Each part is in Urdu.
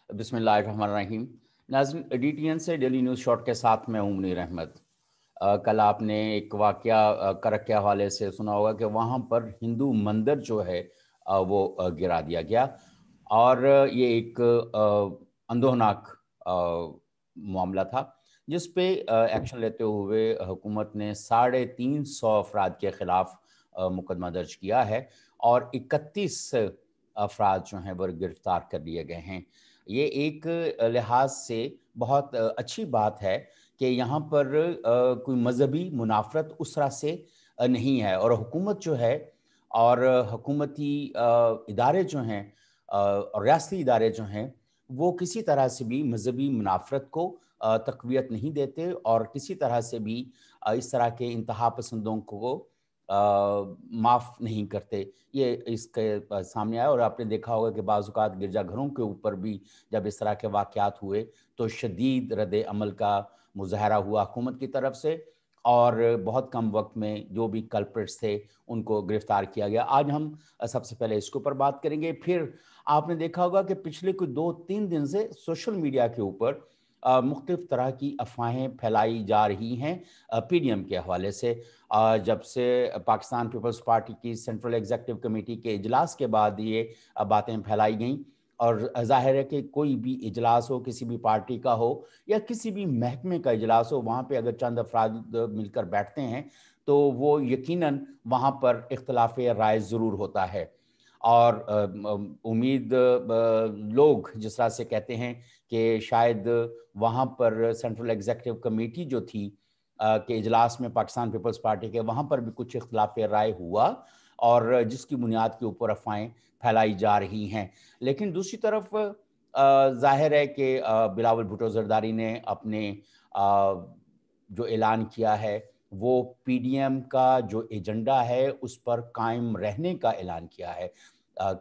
بسم اللہ الرحمن الرحیم۔ ناظرین، ڈی ٹی این سے ڈیلی نیوز شارٹ کے ساتھ میں ہوں منیر احمد۔ کل آپ نے ایک واقعہ کرک کے حوالے سے سنا ہوگا کہ وہاں پر ہندو مندر جو ہے وہ گرا دیا گیا، اور یہ ایک اندوہناک معاملہ تھا جس پہ ایکشن لیتے ہوئے حکومت نے 350 افراد کے خلاف مقدمہ درج کیا ہے، اور 31 افراد جو ہیں وہ گرفتار کر لیے گئے ہیں۔ یہ ایک لحاظ سے بہت اچھی بات ہے کہ یہاں پر کوئی مذہبی منافرت اس طرح سے نہیں ہے، اور حکومت جو ہے اور حکومتی ادارے جو ہیں اور ریاستی ادارے جو ہیں وہ کسی طرح سے بھی مذہبی منافرت کو تقویت نہیں دیتے، اور کسی طرح سے بھی اس طرح کے انتہا پسندوں کو معاف نہیں کرتے۔ یہ اس کے سامنے آیا، اور آپ نے دیکھا ہوگا کہ بعض اوقات گرجا گھروں کے اوپر بھی جب اس طرح کے واقعات ہوئے تو شدید رد عمل کا مظاہرہ ہوا حکومت کی طرف سے، اور بہت کم وقت میں جو بھی کلپریٹس تھے ان کو گرفتار کیا گیا۔ آج ہم سب سے پہلے اس کے اوپر بات کریں گے۔ پھر آپ نے دیکھا ہوگا کہ پچھلے کوئی 2-3 دن سے سوشل میڈیا کے اوپر مختلف طرح کی افواہیں پھیلائی جا رہی ہیں پی ڈی ایم کے حوالے سے۔ جب سے پاکستان پیپلز پارٹی کی سینٹرل ایگزیکٹو کمیٹی کے اجلاس کے بعد یہ باتیں پھیلائی گئیں، اور ظاہر ہے کہ کوئی بھی اجلاس ہو، کسی بھی پارٹی کا ہو یا کسی بھی محکمے کا اجلاس ہو، وہاں پہ اگر چند افراد مل کر بیٹھتے ہیں تو وہ یقیناً وہاں پر اختلاف رائے ضرور ہوتا ہے۔ اور امید لوگ جس طرح سے کہتے ہیں کہ شاید وہاں پر سینٹرل ایگزیکٹو کمیٹی جو تھی کہ اجلاس میں پاکستان پیپلز پارٹی کے، وہاں پر بھی کچھ اختلاف رائے ہوا، اور جس کی بنیاد کے اوپر افواہیں پھیلائی جا رہی ہیں۔ لیکن دوسری طرف ظاہر ہے کہ بلاول بھٹو زرداری نے اپنے جو اعلان کیا ہے وہ پی ڈی ایم کا جو ایجنڈا ہے اس پر قائم رہنے کا اعلان کیا ہے۔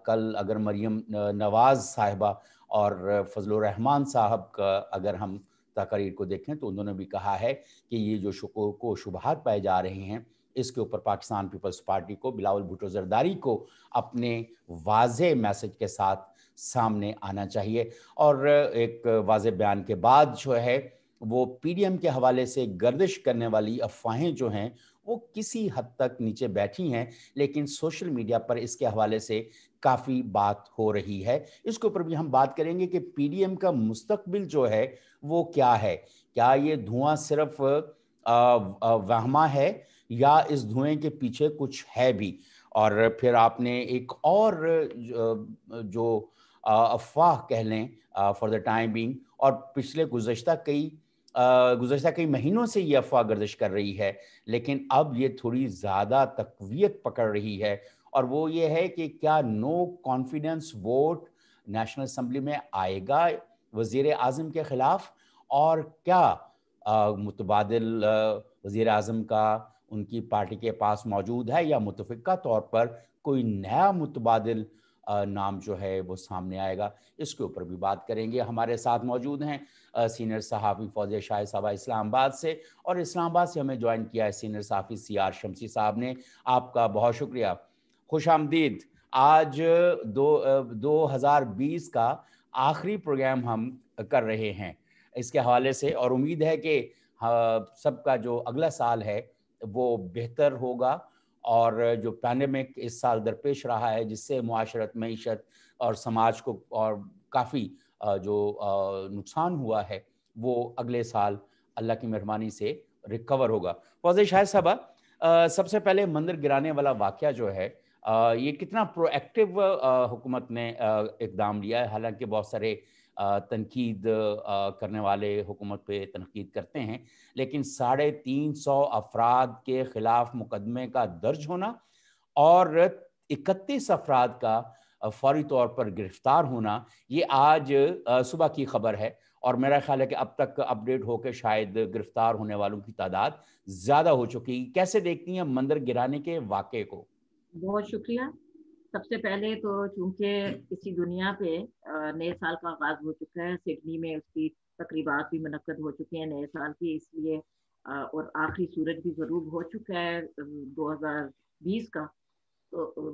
کل اگر مریم نواز صاحبہ اور فضل الرحمان صاحب کا اگر ہم تقریر کو دیکھیں تو انہوں نے بھی کہا ہے کہ یہ جو شکوک و شبہات پائے جا رہے ہیں اس کے اوپر پاکستان پیپلز پارٹی کو، بلاول بھٹو زرداری کو اپنے واضح میسج کے ساتھ سامنے آنا چاہیے۔ اور ایک واضح بیان کے بعد جو ہے وہ پی ڈی ایم کے حوالے سے گردش کرنے والی افواہیں جو ہیں وہ کسی حد تک نیچے بیٹھی ہیں، لیکن سوشل میڈیا پر اس کے حوالے سے کافی بات ہو رہی ہے۔ اس کے اوپر بھی ہم بات کریں گے کہ پی ڈی ایم کا مستقبل جو ہے وہ کیا ہے۔ کیا یہ دھواں صرف وہمہ ہے یا اس دھوئیں کے پیچھے کچھ ہے بھی؟ اور پھر آپ نے ایک اور جو افواہ کہہ لیں فار دا ٹائم بینگ، اور پچھلے گزشتہ کئی مہینوں سے یہ افواہ گردش کر رہی ہے، لیکن اب یہ تھوڑی زیادہ تقویت پکڑ رہی ہے، اور وہ یہ ہے کہ کیا no confidence vote national assembly میں آئے گا وزیر اعظم کے خلاف، اور کیا متبادل وزیر اعظم کا ان کی پارٹی کے پاس موجود ہے، یا متفقہ طور پر کوئی نیا متبادل نام جو ہے وہ سامنے آئے گا۔ اس کے اوپر بھی بات کریں گے۔ ہمارے ساتھ موجود ہیں سینئر صحافی فوزیہ شاہ صاحبہ اسلام آباد سے، اور اسلام آباد سے ہمیں جوائن کیا ہے سینئر صحافی سی آر شمسی صاحب نے۔ آپ کا بہت شکریہ، خوش آمدید۔ آج 2020 کا آخری پروگرام ہم کر رہے ہیں اس کے حوالے سے، اور امید ہے کہ سب کا جو اگلا سال ہے وہ بہتر ہوگا، اور جو پینڈیمک اس سال درپیش رہا ہے جس سے معاشرت، معیشت اور سماج کو اور کافی جو نقصان ہوا ہے وہ اگلے سال اللہ کی مہربانی سے ریکور ہوگا۔ فوزیہ شاہ صاحبہ، سب سے پہلے مندر گرانے والا واقعہ جو ہے یہ کتنا پرو ایکٹیو حکومت نے اقدام لیا ہے؟ حالانکہ بہت سارے تنقید کرنے والے حکومت پہ تنقید کرتے ہیں، لیکن 350 افراد کے خلاف مقدمے کا درج ہونا اور 31 افراد کا فوری طور پر گرفتار ہونا، یہ آج صبح کی خبر ہے، اور میرا خیال ہے کہ اب تک اپڈیٹ ہو کے شاید گرفتار ہونے والوں کی تعداد زیادہ ہو چکی۔ کیسے دیکھتی ہیں مندر گرانے کے واقعے کو؟ بہت شکریہ۔ سب سے پہلے تو چونکہ اسی دنیا پہ نئے سال کا آغاز ہو چکا ہے، سڈنی میں اس کی تقریبات بھی منعقد ہو چکی ہیں نئے سال کی، اس لیے اور آخری سورج بھی غروب ہو چکا ہے 2020 کا۔ تو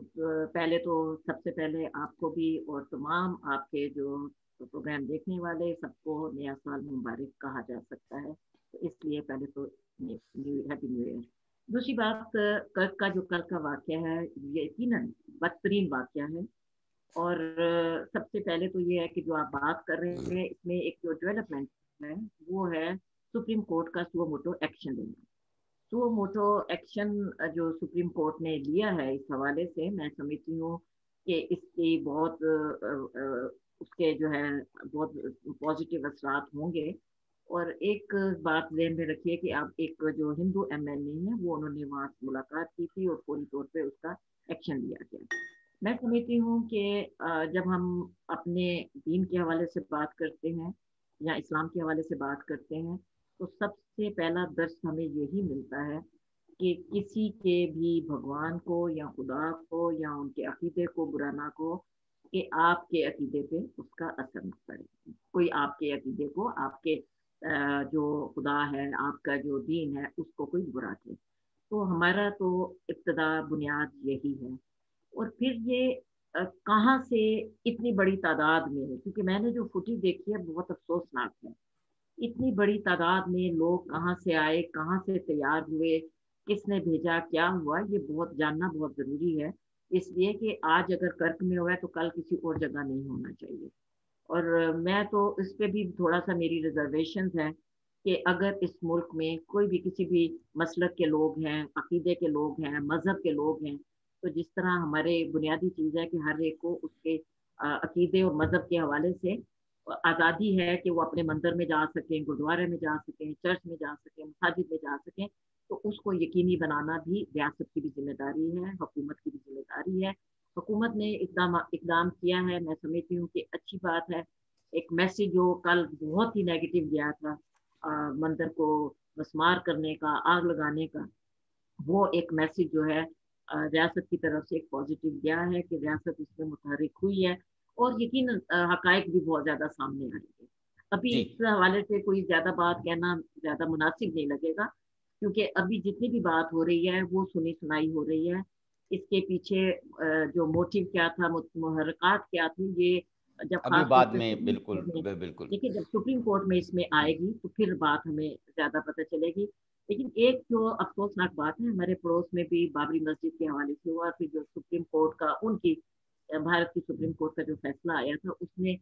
پہلے تو سب سے پہلے آپ کو بھی اور تمام آپ کے جو تو پروگرام دیکھنے والے سب کو نیا سال مبارک کہا جا سکتا ہے. تو اس لیے پہلے تو ہیپی نیو ایئر. دوسری بات، کرک کا جو کل کا واقعہ ہے یہ یقیناً بدترین واقعہ ہے. اور سب سے پہلے تو یہ ہے کہ جو آپ بات کر رہے ہیں اس میں ایک جو ڈیولپمنٹ ہے وہ ہے سپریم کورٹ کا سو موٹو ایکشن لینا. سو موٹو ایکشن جو سپریم کورٹ نے لیا ہے اس حوالے سے میں سمجھتی ہوں کہ اس کی بہت اس کے جو ہے بہت پازیٹیو اثرات ہوں گے. اور ایک بات ذہن میں رکھیے کہ آپ ایک جو ہندو ایم ایل اے ہیں وہ انہوں نے وہاں ملاقات کی تھی اور فوری طور پہ اس کا ایکشن لیا گیا. میں سمجھتی ہوں کہ جب ہم اپنے دین کے حوالے سے بات کرتے ہیں یا اسلام کے حوالے سے بات کرتے ہیں تو سب سے پہلا درس ہمیں یہی ملتا ہے کہ کسی کے بھی بھگوان کو یا خدا کو یا ان کے عقیدے کو برا نہ کو کہ آپ کے عقیدے پہ اس کا اثر نہ پڑے. کوئی آپ کے عقیدے کو، آپ کے جو خدا ہے، آپ کا جو دین ہے اس کو کوئی برا کرے. تو ہمارا تو ابتدا بنیاد یہی ہے. اور پھر یہ کہاں سے اتنی بڑی تعداد میں ہے، کیونکہ میں نے جو فوٹیج دیکھی ہے بہت افسوسناک ہے. اتنی بڑی تعداد میں لوگ کہاں سے آئے، کہاں سے تیار ہوئے، کس نے بھیجا، کیا ہوا، یہ بہت جاننا بہت ضروری ہے. اس لیے کہ آج اگر کرک میں ہوا ہے تو کل کسی اور جگہ نہیں ہونا چاہیے. اور میں تو اس پہ بھی تھوڑا سا میری ریزرویشنز ہیں کہ اگر اس ملک میں کوئی بھی کسی بھی مسلک کے لوگ ہیں، عقیدے کے لوگ ہیں، مذہب کے لوگ ہیں، تو جس طرح ہمارے بنیادی چیز ہے کہ ہر ایک کو اس کے عقیدے اور مذہب کے حوالے سے آزادی ہے کہ وہ اپنے مندر میں جا سکیں، گردوارے میں جا سکیں، چرچ میں جا سکیں، مساجد میں جا سکیں. تو اس کو یقینی بنانا بھی ریاست کی بھی ذمہ داری ہے، حکومت کی بھی ذمہ داری ہے. حکومت نے اقدام کیا ہے، میں سمجھتی ہوں کہ اچھی بات ہے. ایک میسیج جو کل بہت ہی نیگیٹو گیا تھا مندر کو مسمار کرنے کا، آگ لگانے کا، وہ ایک میسیج جو ہے ریاست کی طرف سے ایک پازیٹیو گیا ہے کہ ریاست اس میں متحرک ہوئی ہے. اور یقیناً حقائق بھی بہت زیادہ سامنے آئیں گے. ابھی جی اس حوالے سے کوئی زیادہ بات کہنا زیادہ مناسب نہیں لگے گا، کیونکہ ابھی جتنی بھی بات ہو رہی ہے وہ سنی سنائی ہو رہی ہے. اس کے پیچھے جو موٹیو کیا تھا، محرکات کیا تھی، یہ جب ابھی خاص طور بعد پہ میں سپریم بالکل کورٹ میں، بالکل. دیکھیے جب سپریم کورٹ میں اس میں آئے گی تو پھر بات ہمیں زیادہ پتہ چلے گی. لیکن ایک جو افسوسناک بات ہے، ہمارے پڑوس میں بھی بابری مسجد کے حوالے سے ہوا. پھر جو سپریم کورٹ کا ان کی بھارت کی سپریم کورٹ کا جو فیصلہ آیا تھا اس میں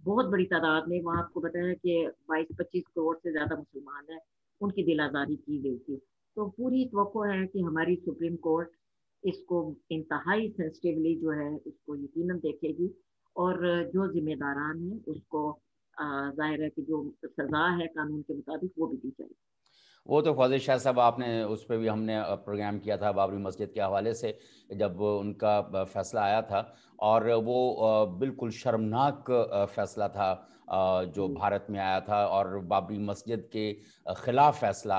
بہت بڑی تعداد میں، وہاں آپ کو بتایا کہ 22-25 کروڑ سے زیادہ مسلمان ہیں، ان کی دل آزاری کی گئی تھی. تو پوری توقع ہے کہ ہماری سپریم کورٹ اس کو انتہائی سینسٹیولی جو ہے اس کو یقیناً دیکھے گی اور جو ذمہ داران ہیں اس کو ظاہر ہے کہ جو سزا ہے قانون کے مطابق وہ بھی دی جائے گی. وہ تو فاضل شاہ صاحب آپ نے اس پہ بھی ہم نے پروگرام کیا تھا بابری مسجد کے حوالے سے جب ان کا فیصلہ آیا تھا، اور وہ بالکل شرمناک فیصلہ تھا جو بھارت میں آیا تھا، اور بابری مسجد کے خلاف فیصلہ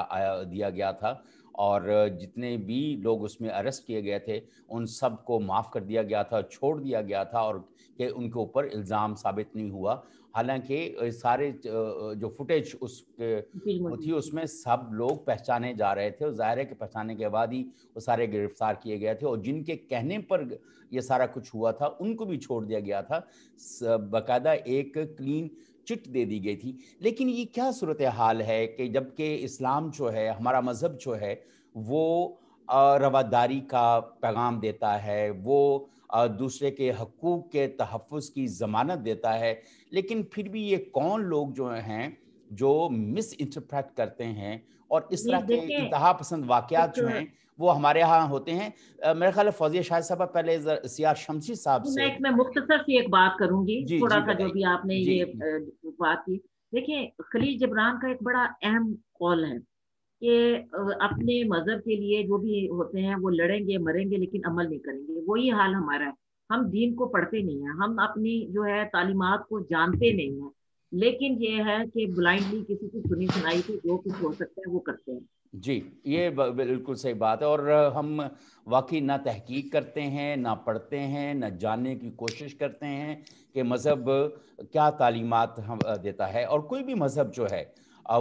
دیا گیا تھا. اور جتنے بھی لوگ اس میں اریسٹ کیے گئے تھے ان سب کو معاف کر دیا گیا تھا، چھوڑ دیا گیا تھا، اور کہ ان کے اوپر الزام ثابت نہیں ہوا. حالانکہ سارے جو فوٹیج اس تھی اس میں سب لوگ پہچانے جا رہے تھے، اور ظاہر ہے کہ پہچانے کے بعد ہی وہ سارے گرفتار کیے گئے تھے، اور جن کے کہنے پر یہ سارا کچھ ہوا تھا ان کو بھی چھوڑ دیا گیا تھا. باقاعدہ ایک کلین چٹ دے دی گئی تھی. لیکن یہ کیا صورتحال ہے کہ جب کہ اسلام جو ہے، ہمارا مذہب جو ہے، وہ رواداری کا پیغام دیتا ہے، وہ دوسرے کے حقوق کے تحفظ کی ضمانت دیتا ہے، لیکن پھر بھی یہ کون لوگ جو ہیں جو مس انٹرپریٹ کرتے ہیں، اور اس طرح یہ کے دیکھیں انتہا پسند واقعات ایک جو ہیں وہ ہمارے ہاں ہوتے ہیں. میرے خیال ہے فوزیہ شاہ صاحب پہلے سیاہ شمسی صاحب سے میں مختصر سی ایک بات کروں گی، جی تھوڑا جی سا جو بھی بتائیے. آپ نے جی یہ بات کی. دیکھیں خلیل جبران کا ایک بڑا اہم قول ہے کہ اپنے مذہب کے لیے جو بھی ہوتے ہیں وہ لڑیں گے مریں گے لیکن عمل نہیں کریں گے. وہی حال ہمارا ہے، ہم دین کو پڑھتے نہیں ہیں، ہم اپنی جو ہے تعلیمات کو جانتے نہیں ہیں، لیکن یہ ہے کہ بلائنڈلی کسی کی سنی سنائی سے جو کچھ ہو سکتا ہے وہ کرتے ہیں. جی یہ بالکل صحیح بات ہے. اور ہم واقعی نہ تحقیق کرتے ہیں، نہ پڑھتے ہیں، نہ جاننے کی کوشش کرتے ہیں کہ مذہب کیا تعلیمات دیتا ہے. اور کوئی بھی مذہب جو ہے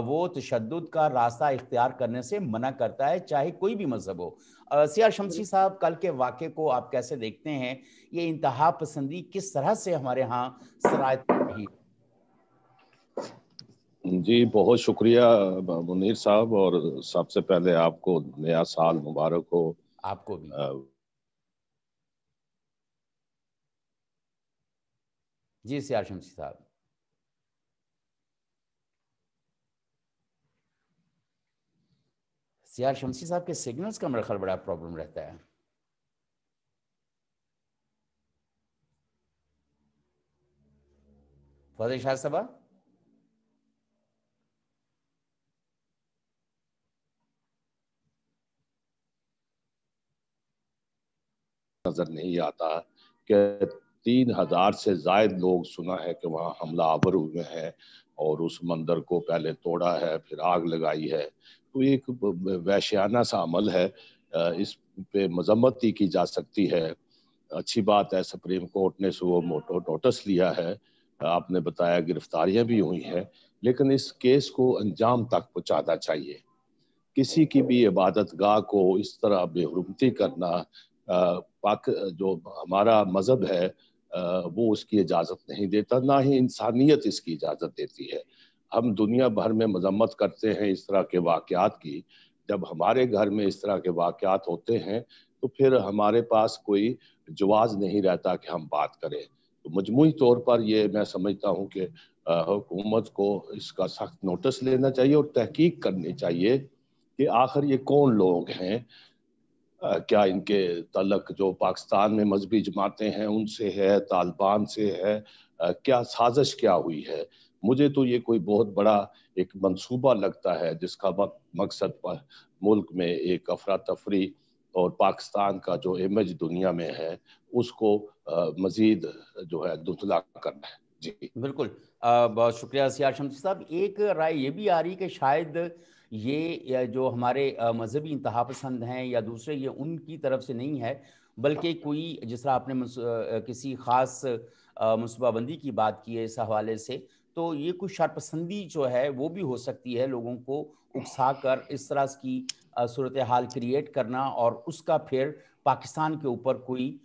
وہ تشدد کا راستہ اختیار کرنے سے منع کرتا ہے، چاہے کوئی بھی مذہب ہو. سیاہ شمسی صاحب کل کے واقعے کو آپ کیسے دیکھتے ہیں؟ یہ انتہا پسندی کس طرح سے ہمارے ہاں سرایت رہی؟ جی بہت شکریہ منیر صاحب، اور سب سے پہلے آپ کو نیا سال مبارک ہو۔ آپ کو بھی۔ جی سیار شمسی صاحب۔ سیار شمسی صاحب کے سگنلز کا میرا خیال بڑا پرابلم رہتا ہے۔ فضل شاہ صاحبہ؟ نظر نہیں آتا کہ 3000 سے زائد لوگ سنا ہے کہ وہاں حملہ آور ہوئے ہیں، اور اس مندر کو پہلے توڑا ہے پھر آگ لگائی ہے، تو ایک وحشیانہ سا عمل ہے۔ اس پہ مذمت کی جا سکتی ہے۔ اچھی بات ہے سپریم کورٹ نے وہ نوٹس لیا ہے، آپ نے بتایا گرفتاریاں بھی ہوئی ہیں، لیکن اس کیس کو انجام تک پہنچانا چاہیے۔ کسی کی بھی عبادت گاہ کو اس طرح بے حرمتی کرنا، جو ہمارا مذہب ہے وہ اس کی اجازت نہیں دیتا، نہ ہی انسانیت اس کی اجازت دیتی ہے۔ ہم دنیا بھر میں مذمت کرتے ہیں اس طرح کے واقعات کی، جب ہمارے گھر میں اس طرح کے واقعات ہوتے ہیں تو پھر ہمارے پاس کوئی جواز نہیں رہتا کہ ہم بات کریں۔ تو مجموعی طور پر یہ میں سمجھتا ہوں کہ حکومت کو اس کا سخت نوٹس لینا چاہیے اور تحقیق کرنی چاہیے کہ آخر یہ کون لوگ ہیں، کیا ان کے تعلق جو پاکستان میں مذہبی جماعتیں ہیں ان سے ہے، طالبان سے ہے، کیا سازش کیا ہوئی ہے۔ مجھے تو یہ کوئی بہت بڑا ایک منصوبہ لگتا ہے جس کا مقصد ملک میں ایک افراتفری اور پاکستان کا جو امیج دنیا میں ہے اس کو مزید جو ہے دھندلا کرنا ہے۔ جی بالکل، بہت شکریہ سیار شمسی صاحب۔ ایک رائے یہ بھی آ رہی کہ شاید یہ جو ہمارے مذہبی انتہا پسند ہیں یا دوسرے، یہ ان کی طرف سے نہیں ہے، بلکہ کوئی جس طرح آپ نے کسی خاص منصوبہ بندی کی بات کی ہے اس حوالے سے، تو یہ کوئی شرپسندی جو ہے وہ بھی ہو سکتی ہے، لوگوں کو اکسا کر اس طرح کی صورتحال کریٹ کرنا اور اس کا پھر پاکستان کے اوپر کوئی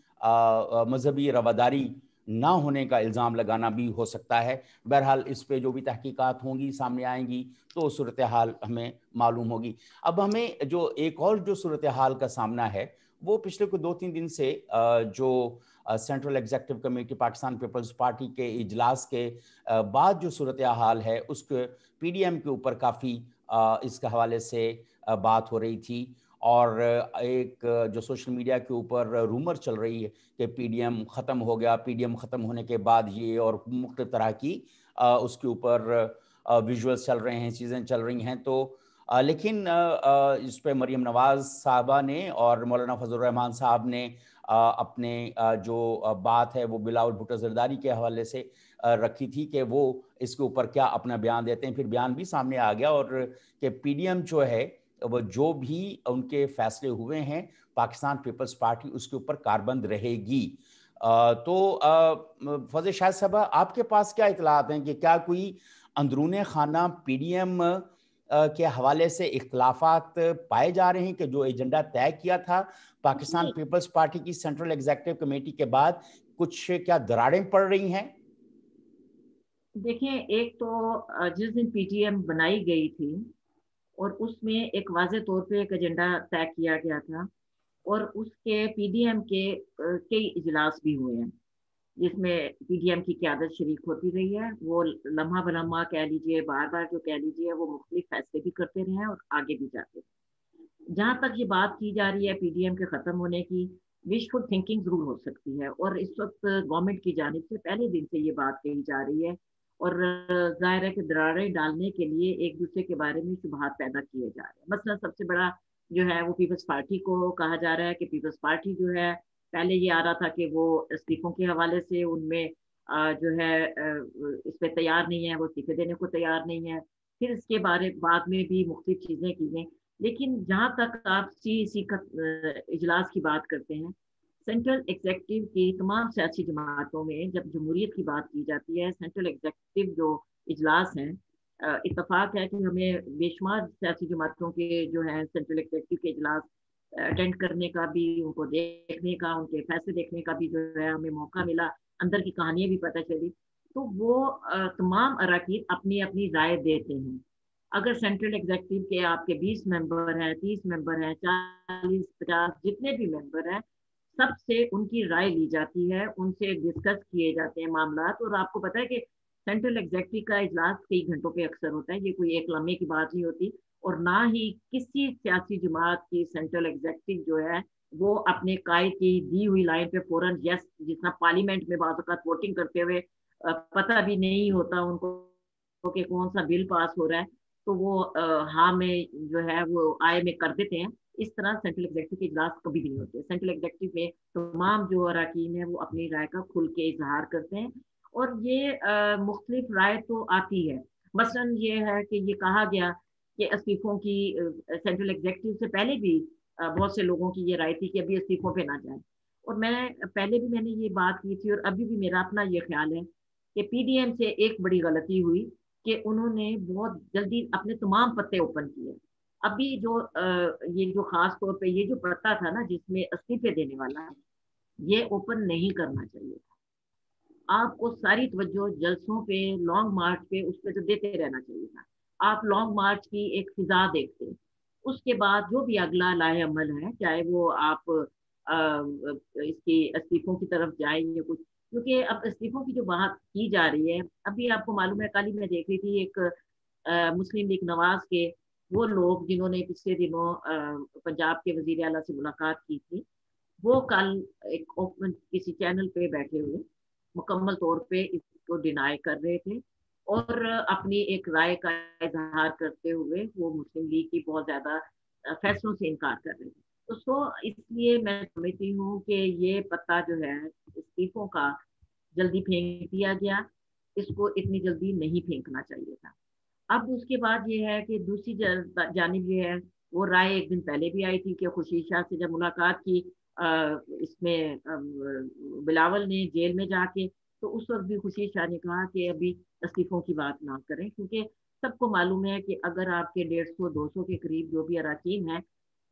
مذہبی رواداری نہ ہونے کا الزام لگانا بھی ہو سکتا ہے۔ بہرحال اس پہ جو بھی تحقیقات ہوں گی سامنے آئیں گی تو صورتحال ہمیں معلوم ہوگی۔ اب ہمیں جو ایک اور جو صورتحال کا سامنا ہے وہ پچھلے کوئی 2-3 دن سے جو central executive committee Pakistan Peoples Party کے اجلاس کے بعد جو صورتحال ہے اس کے پی ڈی ایم کے اوپر کافی اس کے حوالے سے بات ہو رہی تھی، اور ایک جو سوشل میڈیا کے اوپر رومر چل رہی ہے کہ پی ڈی ایم ختم ہو گیا، پی ڈی ایم ختم ہونے کے بعد یہ اور مختلف طرح کی اس کے اوپر ویژولز چل رہے ہیں، چیزیں چل رہی ہیں۔ تو لیکن اس پہ مریم نواز صاحبہ نے اور مولانا فضل الرحمان صاحب نے اپنے جو بات ہے وہ بلاول بھٹو زرداری کے حوالے سے رکھی تھی کہ وہ اس کے اوپر کیا اپنا بیان دیتے ہیں۔ پھر بیان بھی سامنے آ گیا اور کہ پی ڈی ایم جو ہے وہ جو بھی ان کے فیصلے ہوئے ہیں پاکستان پیپلز پارٹی اس کے اوپر کاربند رہے گی۔ تو فضل شاہ صاحبہ آپ کے پاس کیا اطلاعات ہیں کہ کیا کوئی اندرون خانہ پی ڈی ایم کے حوالے سے اختلافات پائے جا رہے ہیں کہ جو ایجنڈا طے کیا تھا پاکستان پیپلز پارٹی کی سینٹرل ایگزیکٹو کمیٹی کے بعد کچھ کیا دراڑیں پڑ رہی ہیں؟ دیکھیں، ایک تو جس دن پی ٹی ایم بنائی گئی تھی اور اس میں ایک واضح طور پہ ایک ایجنڈا طے کیا گیا تھا، اور اس کے پی ڈی ایم کے کئی اجلاس بھی ہوئے ہیں جس میں پی ڈی ایم کی قیادت شریک ہوتی رہی ہے۔ وہ لمحہ بلمحہ کہہ لیجیے، بار بار جو کہہ لیجیے، وہ مختلف فیصلے بھی کرتے رہے ہیں اور آگے بھی جاتے ہیں۔ جہاں تک یہ بات کی جا رہی ہے پی ڈی ایم کے ختم ہونے کی، وشفل تھنکنگ ضرور ہو سکتی ہے، اور اس وقت گورنمنٹ کی جانب سے پہلے دن سے یہ بات کہی جا رہی ہے، اور ظاہر ہے کہ دراڑیں ڈالنے کے لیے ایک دوسرے کے بارے میں شبہات پیدا کیے جا رہے ہیں۔ مثلا سب سے بڑا جو ہے وہ پیپلز پارٹی کو کہا جا رہا ہے کہ پیپلز پارٹی جو ہے، پہلے یہ آ رہا تھا کہ وہ استعفوں کے حوالے سے ان میں جو ہے اس پہ تیار نہیں ہے، وہ استعفے دینے کو تیار نہیں ہے۔ پھر اس کے بعد میں بھی مختلف چیزیں کی گئیں، لیکن جہاں تک آپ سی سی کا اجلاس کی بات کرتے ہیں، سینٹرل ایگزیکٹو کی تمام سیاسی جماعتوں میں جب جمہوریت کی بات کی جاتی ہے، سینٹرل ایگزیکٹو جو اجلاس ہیں، اتفاق ہے کہ ہمیں بے شمار سیاسی جماعتوں کے جو ہیں سینٹرل ایگزیکٹو کے اجلاس اٹینڈ کرنے کا بھی، ان کو دیکھنے کا، ان کے فیصلے دیکھنے کا بھی جو ہے ہمیں موقع ملا، اندر کی کہانیاں بھی پتہ چلی۔ تو وہ تمام اراکین اپنی اپنی رائے دیتے ہیں. اگر سینٹرل ایگزیکٹو کے آپ کے 20 ممبر ہیں، 30 ممبر ہیں، 40 50 جتنے بھی ممبر ہیں، سب سے ان کی رائے لی جاتی ہے، ان سے ڈسکس کیے جاتے ہیں معاملات. اور آپ کو پتا ہے کہ سینٹرل ایگزیکٹو کا اجلاس کئی گھنٹوں پہ اکثر ہوتا ہے، یہ کوئی ایک لمحے کی بات نہیں ہوتی. اور نہ ہی کسی سیاسی جماعت کی سینٹرل ایگزیکٹو جو ہے وہ اپنے قائد کی دی ہوئی لائن پہ فوراً یس، جتنا پارلیمنٹ میں بعض اوقات ووٹنگ کرتے ہوئے پتہ بھی نہیں ہوتا ان کو کہ کون سا بل پاس ہو رہا ہے، تو وہ ہاں میں جو ہے وہ آئے میں کر دیتے ہیں. اس طرح سینٹرل ایگزیکٹو کے اجلاس کبھی بھی نہیں ہوتے. سینٹرل ایگزیکٹو میں تمام جو اراکین ہیں وہ اپنی رائے کا کھل کے اظہار کرتے ہیں. اور یہ مختلف رائے تو آتی ہے. مثلاً یہ ہے کہ یہ کہا گیا کہ استعفوں کی سینٹرل ایگزیکٹو سے پہلے بھی بہت سے لوگوں کی یہ رائے تھی کہ ابھی استعفوں پہ نہ جائیں. اور میں پہلے بھی میں نے یہ بات کی تھی اور ابھی بھی میرا اپنا یہ خیال ہے کہ پی ڈی ایم سے ایک بڑی غلطی ہوئی کہ انہوں نے بہت جلدی اپنے تمام پتے اوپن کیے. ابھی جو یہ جو خاص طور پہ یہ جو پتا تھا نا جس میں استعفے دینے والا یہ اوپن نہیں کرنا چاہیے تھا. آپ کو ساری توجہ جلسوں پہ، لانگ مارچ پہ، اس پہ تو دیتے رہنا چاہیے تھا. آپ لانگ مارچ کی ایک فضا دیکھتے، اس کے بعد جو بھی اگلا لاہے عمل ہے، چاہے وہ آپ اس کی استعفوں کی طرف جائیں یا کچھ، کیونکہ اب استعفوں کی جو بات کی جا رہی ہے، ابھی آپ کو معلوم ہے کل ہی میں دیکھ رہی تھی ایک مسلم لیگ نواز کے وہ لوگ جنہوں نے پچھلے دنوں پنجاب کے وزیر اعلیٰ سے ملاقات کی تھی، وہ کل ایک کسی چینل پہ بیٹھے ہوئے مکمل طور پہ اس کو ڈینائی کر رہے تھے اور اپنی ایک رائے کا اظہار کرتے ہوئے وہ مسلم لیگ کی بہت زیادہ فیصلوں سے انکار کر رہے تھے. تو اس لیے میں سمجھتی ہوں کہ یہ پتا جو ہے استعفوں کا جلدی پھینک دیا گیا، اس کو اتنی جلدی نہیں پھینکنا چاہیے تھا. اب اس کے بعد یہ ہے کہ دوسری جانب یہ ہے وہ رائے ایک دن پہلے بھی آئی تھی کہ خورشید شاہ سے جب ملاقات کی اس میں بلاول نے جیل میں جا کے، تو اس وقت بھی خورشید شاہ نے کہا کہ ابھی استعفوں کی بات نہ کریں، کیونکہ سب کو معلوم ہے کہ اگر آپ کے 150-200 کے قریب جو بھی اراکین ہیں،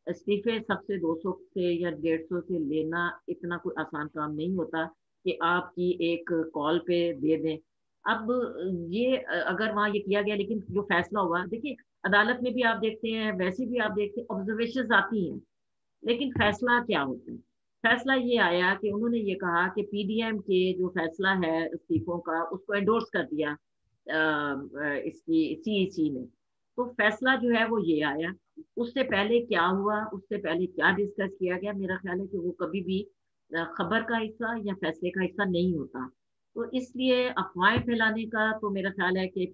استعفے سب سے 200 سے یا 150 سے لینا اتنا کوئی آسان کام نہیں ہوتا کہ آپ کی ایک کال پہ دے دیں. اب یہ اگر وہاں یہ کیا گیا، لیکن جو فیصلہ ہوا، دیکھیے عدالت میں بھی آپ دیکھتے ہیں، ویسے بھی آپ دیکھتے ہیں آبزرویشنز آتی ہیں، لیکن فیصلہ کیا ہوتا ہے؟ فیصلہ یہ آیا کہ انہوں نے یہ کہا کہ پی ڈی ایم کے جو فیصلہ ہے استعفوں کا اس کو انڈورس کر دیا اس کی CEC نے. تو فیصلہ جو ہے وہ یہ آیا. اس سے پہلے کیا ہوا، اس سے پہلے کیا ڈسکس کیا گیا، میرا خیال ہے کہ وہ کبھی بھی خبر کا حصہ یا فیصلے کا حصہ نہیں ہوتا. تو اس لیے افواہیں پھیلانے کا تو میرا خیال ہے کہ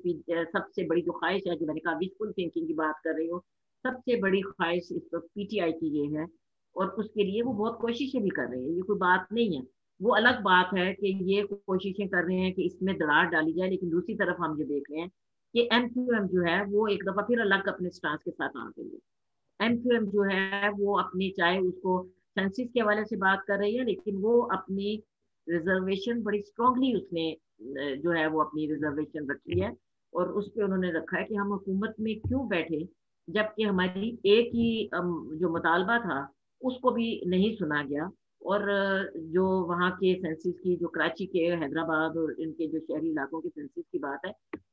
سب سے بڑی جو خواہش ہے، جو میں نے کہا وشفل تھنکنگ کی بات کر رہی ہوں، سب سے بڑی خواہش اس وقت PTI کی یہ ہے، اور اس کے لیے وہ بہت کوششیں بھی کر رہے ہیں، یہ کوئی بات نہیں ہے. وہ الگ بات ہے کہ یہ کوششیں کر رہے ہیں کہ اس میں دراڑ ڈالی جائے، لیکن دوسری طرف ہم یہ دیکھ رہے ہیں کہ MQM جو ہے وہ ایک دفعہ پھر الگ اپنے سٹانس کے ساتھ آ گئی ہے. MQM جو ہے وہ اپنی، چاہے اس کو سینسس کے حوالے سے بات کر رہی ہے، لیکن وہ اپنی ریزرویشن بڑی اسٹرانگلی اس نے جو ہے وہ اپنی ریزرویشن رکھی ہے، اور اس پہ انہوں نے رکھا ہے کہ ہم حکومت میں کیوں بیٹھے جبکہ ہماری ایک ہی جو مطالبہ تھا اس کو بھی نہیں سنا گیا. اور جو وہاں کے سینسس کی، جو کراچی کے، حیدرآباد اور ان کے جو شہری علاقوں کے سینسس کی بات ہے،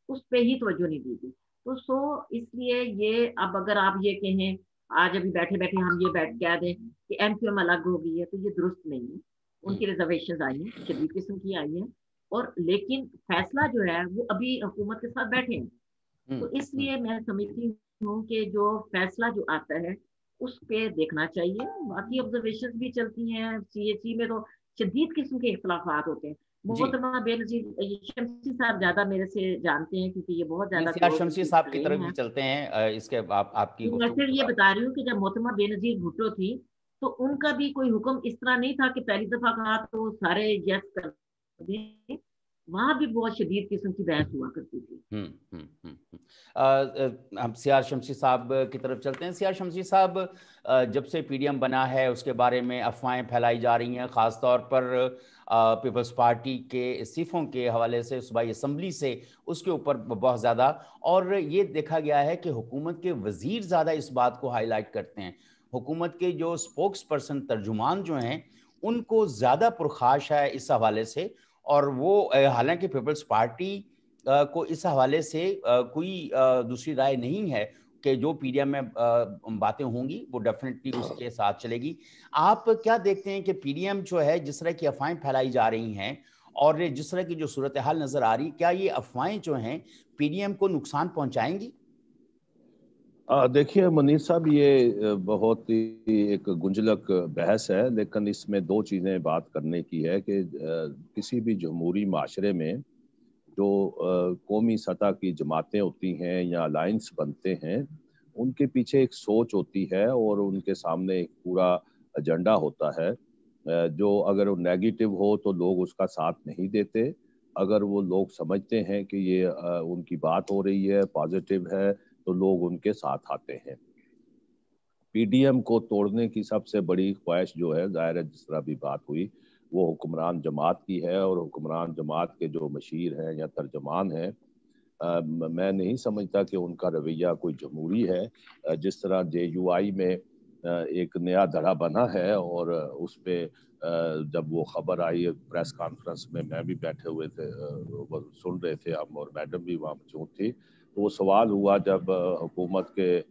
اس پہ ہی توجہ نہیں دی گئی. تو اس لیے یہ اب اگر آپ یہ کہیں آج ابھی بیٹھے بیٹھے ہم یہ بیٹھ کہہ دیں کہ MQM الگ ہو گئی ہے، تو یہ درست نہیں ہے. ان کی ریزرویشنز آئی ہیں، شدید قسم کی آئی ہیں، اور لیکن فیصلہ جو ہے وہ ابھی حکومت کے ساتھ بیٹھے ہیں. تو اس لیے میں سمجھتی ہوں کہ جو فیصلہ جو آتا ہے اس پہ دیکھنا چاہیے. باقی آبزرویشنز بھی چلتی ہیں، CAC میں تو شدید قسم کے اختلافات ہوتے ہیں. محترمہ بے نظیر شمسی صاحب زیادہ میرے سے جانتے ہیں کیونکہ یہ بہت زیادہ شمسی صاحب کی طرف بھی چلتے ہیں اس کے آپ کی میں پھر یہ بتا رہی ہوں کہ جب محترمہ بے نظیر بھٹو تھی تو ان کا بھی کوئی حکم اس طرح نہیں تھا کہ پہلی دفعہ کہا تو سارے یس کر دیں، وہاں بھی بہت شدید قسم کی بحث ہوا کرتی تھی. ہم سیار شمسی صاحب کی طرف چلتے ہیں. سیار شمسی صاحب، جب سے PDM بنا ہے اس کے بارے میں افواہیں پھیلائی جا رہی ہیں، خاص طور پر پیپلز پارٹی کے استعفوں کے حوالے سے، صوبائی اسمبلی سے اس کے اوپر بہت زیادہ، اور یہ دیکھا گیا ہے کہ حکومت کے وزیر زیادہ اس بات کو ہائی لائٹ کرتے ہیں. حکومت کے جو سپوکس پرسن، ترجمان جو ہیں، ان کو زیادہ پرخاش ہے اس حوالے سے، اور وہ حالانکہ پیپلز پارٹی کو اس حوالے سے کوئی دوسری رائے نہیں ہے کہ جو پی ڈی ایم میں باتیں ہوں گی وہ ڈیفینیٹلی اس کے ساتھ چلے گی. آپ کیا دیکھتے ہیں کہ پی ڈی ایم جو ہے جس طرح کی افواہیں پھیلائی جا رہی ہیں اور جس طرح کی جو صورتحال نظر آ رہی، کیا یہ افواہیں جو ہیں پی ڈی ایم کو نقصان پہنچائیں گی؟ دیکھیے منیر صاحب، یہ بہت ہی ایک گنجلک بحث ہے، لیکن اس میں دو چیزیں بات کرنے کی ہے کہ کسی بھی جمہوری معاشرے میں جو قومی سطح کی جماعتیں ہوتی ہیں یا الائنس بنتے ہیں، ان کے پیچھے ایک سوچ ہوتی ہے اور ان کے سامنے ایک پورا ایجنڈا ہوتا ہے. جو اگر وہ نیگیٹو ہو تو لوگ اس کا ساتھ نہیں دیتے، اگر وہ لوگ سمجھتے ہیں کہ یہ ان کی بات ہو رہی ہے، پازیٹیو ہے، تو لوگ ان کے ساتھ آتے ہیں. پی ڈی ایم کو توڑنے کی سب سے بڑی خواہش جو ہے، ظاہر ہے جس طرح بھی بات ہوئی، وہ حکمران جماعت کی ہے، اور حکمران جماعت کے جو مشیر ہیں یا ترجمان ہیں، میں نہیں سمجھتا کہ ان کا رویہ کوئی جمہوری ہے. جس طرح جے یو آئی میں ایک نیا دھڑا بنا ہے، اور اس پہ جب وہ خبر آئی پریس کانفرنس میں بھی بیٹھے ہوئے تھے، سن رہے تھے ہم، اور میڈم بھی وہاں موجود تھی، تو وہ سوال ہوا جب حکومت کے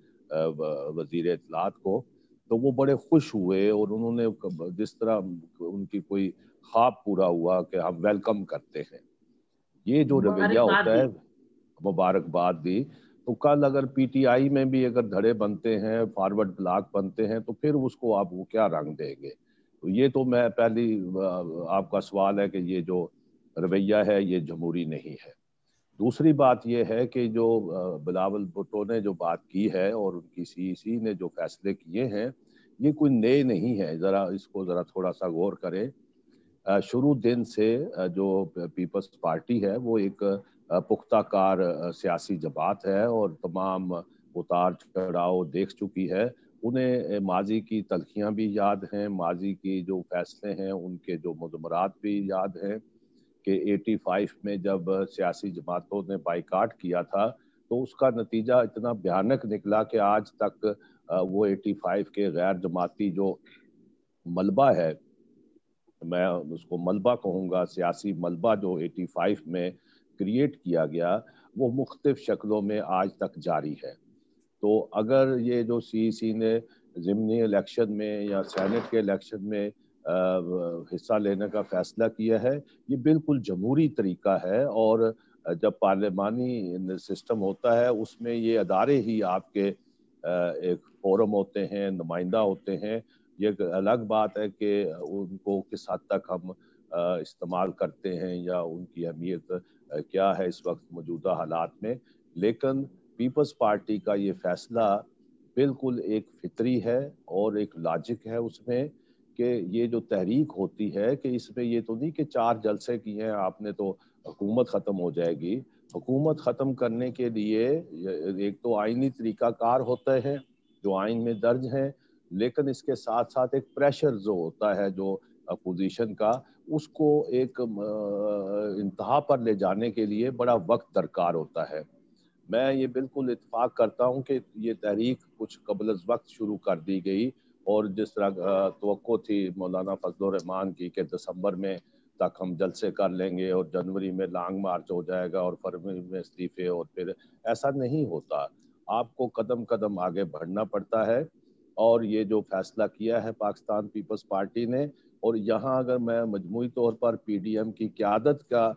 وزیر اطلاعات کو، تو وہ بڑے خوش ہوئے، اور انہوں نے جس طرح ان کی کوئی خواب پورا ہوا کہ ہم ویلکم کرتے ہیں. یہ جو رویہ ہوتا ہے، مبارکباد دی. تو کل اگر پی ٹی آئی میں بھی اگر دھڑے بنتے ہیں، فارورڈ بلاک بنتے ہیں، تو پھر اس کو آپ وہ کیا رنگ دیں گے؟ تو یہ تو میں پہلی آپ کا سوال ہے کہ یہ جو رویہ ہے یہ جمہوری نہیں ہے. دوسری بات یہ ہے کہ جو بلاول بھٹو نے جو بات کی ہے اور ان کی سی سی نے جو فیصلے کیے ہیں، یہ کوئی نئے نہیں ہے. ذرا اس کو ذرا تھوڑا سا غور کریں. شروع دن سے جو پیپلز پارٹی ہے وہ ایک پختہ کار سیاسی جماعت ہے، اور تمام اتار چڑھاؤ دیکھ چکی ہے. انہیں ماضی کی تلخیاں بھی یاد ہیں، ماضی کی جو فیصلے ہیں ان کے جو مضمرات بھی یاد ہیں، کہ 85 میں جب سیاسی جماعتوں نے بائیکاٹ کیا تھا تو اس کا نتیجہ اتنا بھیانک نکلا کہ آج تک وہ 85 کے غیر جماعتی جو ملبہ ہے، میں اس کو ملبہ کہوں گا، سیاسی ملبہ جو 85 میں کریٹ کیا گیا، وہ مختلف شکلوں میں آج تک جاری ہے. تو اگر یہ جو سی سی نے ضمنی الیکشن میں یا سینٹ کے الیکشن میں حصہ لینے کا فیصلہ کیا ہے، یہ بالکل جمہوری طریقہ ہے. اور جب پارلیمانی سسٹم ہوتا ہے اس میں یہ ادارے ہی آپ کے ایک فورم ہوتے ہیں، نمائندہ ہوتے ہیں. یہ ایک الگ بات ہے کہ ان کو کس حد تک ہم استعمال کرتے ہیں یا ان کی اہمیت کیا ہے اس وقت موجودہ حالات میں. لیکن پیپلز پارٹی کا یہ فیصلہ بالکل ایک فطری ہے اور ایک لاجک ہے اس میں، کہ یہ جو تحریک ہوتی ہے کہ اس میں یہ تو نہیں کہ 4 جلسے کیے ہیں آپ نے تو حکومت ختم ہو جائے گی. حکومت ختم کرنے کے لیے ایک تو آئینی طریقہ کار ہوتے ہیں جو آئین میں درج ہیں، لیکن اس کے ساتھ ساتھ ایک پریشر جو ہوتا ہے جو اپوزیشن کا، اس کو ایک انتہا پر لے جانے کے لیے بڑا وقت درکار ہوتا ہے. میں یہ بالکل اتفاق کرتا ہوں کہ یہ تحریک کچھ قبل از وقت شروع کر دی گئی، اور جس طرح توقع تھی مولانا فضل الرحمان کی کہ دسمبر میں تک ہم جلسے کر لیں گے اور جنوری میں لانگ مارچ ہو جائے گا اور فروری میں استعفے، اور پھر ایسا نہیں ہوتا. آپ کو قدم قدم آگے بڑھنا پڑتا ہے. اور یہ جو فیصلہ کیا ہے پاکستان پیپلز پارٹی نے، اور یہاں اگر میں مجموعی طور پر پی ڈی ایم کی قیادت کا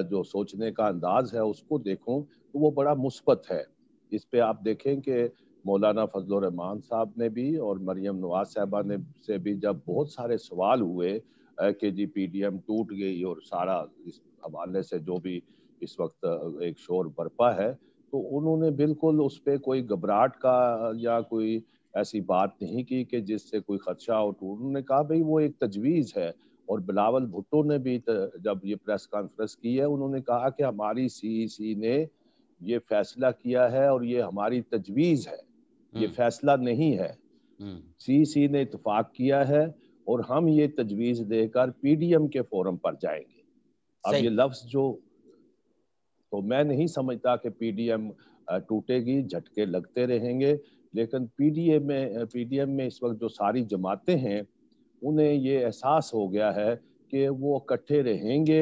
جو سوچنے کا انداز ہے اس کو دیکھوں تو وہ بڑا مثبت ہے. اس پہ آپ دیکھیں کہ مولانا فضل الرحمان صاحب نے بھی اور مریم نواز صاحبہ نے سے بھی جب بہت سارے سوال ہوئے کہ جی پی ڈی ایم ٹوٹ گئی اور سارا اس حوالے سے جو بھی اس وقت ایک شور برپا ہے، تو انہوں نے بالکل اس پہ کوئی گھبراہٹ کا یا کوئی ایسی بات نہیں کی کہ جس سے کوئی خدشہ ہو. انہوں نے کہا بھئی وہ ایک تجویز ہے. اور بلاول بھٹو نے بھی جب یہ پریس کانفرنس کی ہے انہوں نے کہا کہ ہماری سی سی نے یہ فیصلہ کیا ہے اور یہ ہماری تجویز ہے، یہ فیصلہ نہیں ہے. سی سی نے اتفاق کیا ہے اور ہم یہ تجویز دے کر پی ڈی ایم کے فورم پر جائیں گے. اب یہ لفظ جو، تو میں نہیں سمجھتا کہ پی ڈی ایم ٹوٹے گی، جھٹکے لگتے رہیں گے. لیکن پی ڈی ایم میں اس وقت جو ساری جماعتیں ہیں انہیں یہ احساس ہو گیا ہے کہ وہ اکٹھے رہیں گے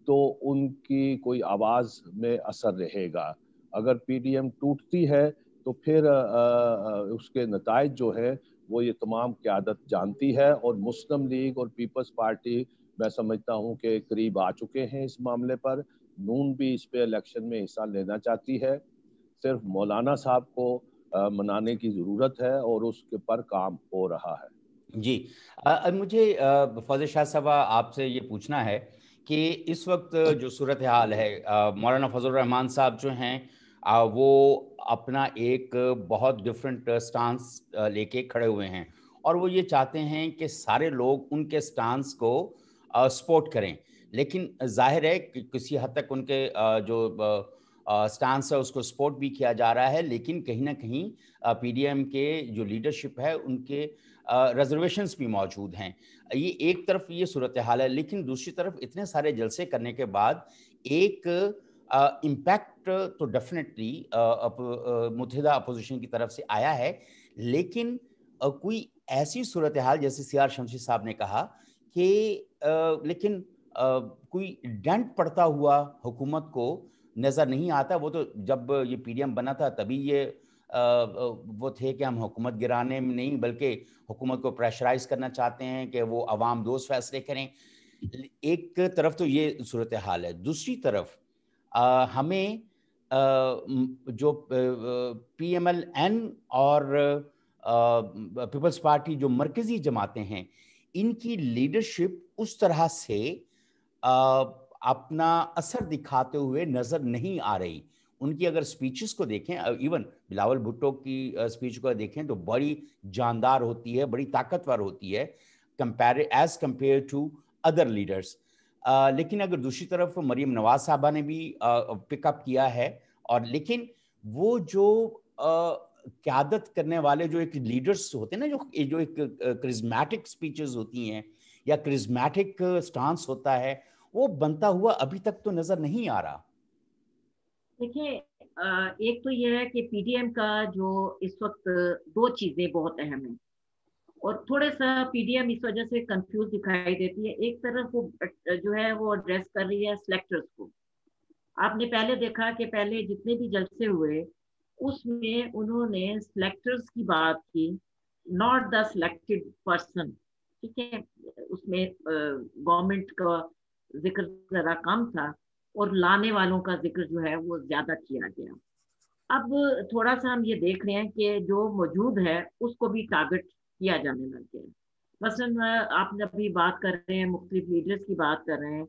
تو ان کی کوئی آواز میں اثر رہے گا. اگر پی ڈی ایم ٹوٹتی ہے تو پھر اس کے نتائج جو ہے وہ یہ تمام قیادت جانتی ہے, اور مسلم لیگ اور پیپلز پارٹی میں سمجھتا ہوں کہ قریب آ چکے ہیں اس معاملے پر. نون بھی اس پہ الیکشن میں حصہ لینا چاہتی ہے, صرف مولانا صاحب کو منانے کی ضرورت ہے اور اس کے پر کام ہو رہا ہے. جی مجھے فوز شاہ صاحبہ آپ سے یہ پوچھنا ہے کہ اس وقت جو صورتحال ہے, مولانا فضل الرحمان صاحب جو ہیں وہ اپنا ایک بہت ڈیفرنٹ سٹانس لے کے کھڑے ہوئے ہیں, اور وہ یہ چاہتے ہیں کہ سارے لوگ ان کے سٹانس کو سپورٹ کریں, لیکن ظاہر ہے کہ کسی حد تک ان کے جو سٹانس ہے اس کو سپورٹ بھی کیا جا رہا ہے, لیکن کہیں نہ کہیں پی ڈی ایم کے جو لیڈرشپ ہے ان کے ریزرویشنز بھی موجود ہیں. یہ ایک طرف یہ صورتحال ہے, لیکن دوسری طرف اتنے سارے جلسے کرنے کے بعد ایک امپیکٹ تو ڈیفینیٹلی متحدہ اپوزیشن کی طرف سے آیا ہے, لیکن کوئی ایسی صورتحال جیسے سی آر شمسی صاحب نے کہا کہ لیکن کوئی ڈنٹ پڑتا ہوا حکومت کو نظر نہیں آتا. وہ تو جب یہ پی ڈی ایم بنا تھا تبھی یہ وہ تھے کہ ہم حکومت گرانے میں نہیں بلکہ حکومت کو پریشرائز کرنا چاہتے ہیں کہ وہ عوام دوست فیصلے کریں. ایک طرف تو یہ صورتحال ہے, دوسری طرف ہمیں جو پی ایم ایل این اور پیپلز پارٹی جو مرکزی جماعتیں ہیں ان کی لیڈرشپ اس طرح سے اپنا اثر دکھاتے ہوئے نظر نہیں آ رہی. ان کی اگر سپیچز کو دیکھیں, ایون بلاول بھٹو کی سپیچ کو دیکھیں تو بڑی جاندار ہوتی ہے, بڑی طاقتور ہوتی ہے as compare to other leaders. لیکن اگر دوسری طرف مریم نواز صاحبہ نے بھی پک اپ کیا ہے, اور لیکن وہ جو قیادت کرنے والے جو ایک لیڈرز ہوتے ہیں نا, جو ایک کرزمیٹک سپیچز ہوتی ہیں یا کرزمیٹک سٹانس ہوتا ہے, وہ بنتا ہوا ابھی تک تو نظر نہیں آ رہا. دیکھیں ایک تو یہ ہے کہ پی ڈی ایم کا جو اس وقت دو چیزیں بہت اہم ہیں, اور تھوڑا سا پی ڈی ایم اس وجہ سے کنفیوز دکھائی دیتی ہے. ایک طرف وہ جو ہے وہ ایڈریس کر رہی ہے سلیکٹرز کو. آپ نے پہلے دیکھا کہ پہلے جتنے بھی جلسے ہوئے اس میں انہوں نے سلیکٹرز کی بات کی, ناٹ دا سلیکٹڈ پرسن. ٹھیک ہے, اس میں گورنمنٹ کا ذکر ذرا کم تھا اور لانے والوں کا ذکر جو ہے وہ زیادہ کیا گیا. اب تھوڑا سا ہم یہ دیکھ رہے ہیں کہ جو موجود ہے اس کو بھی ٹارگٹ کیا جانے لگ گیا. مثلاً آپ نے ابھی بات کر رہے ہیں, مختلف لیڈرز کی بات کر رہے ہیں.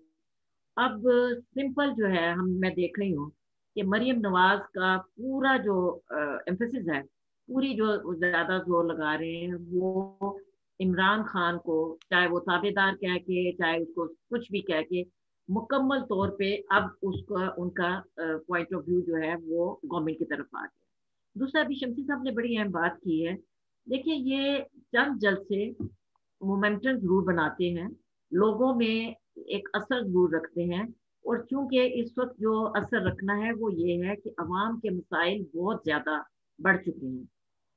اب سمپل جو ہے میں دیکھ رہی ہوں کہ مریم نواز کا پورا جو ایمفیسس ہے, پوری جو زیادہ زور لگا رہے ہیں وہ عمران خان کو, چاہے وہ تابع دار کہہ کے چاہے اس کو کچھ بھی کہہ کے, مکمل طور پہ اب اس کا ان کا پوائنٹ آف ویو جو ہے وہ گورنمنٹ کی طرف آ گیا. دوسرا بھی شمسی صاحب نے بڑی اہم بات کی ہے. دیکھیں یہ چند جلسے مومنٹم ضرور بناتے ہیں, لوگوں میں ایک اثر ضرور رکھتے ہیں, اور چونکہ اس وقت جو اثر رکھنا ہے وہ یہ ہے کہ عوام کے مسائل بہت زیادہ بڑھ چکے ہیں.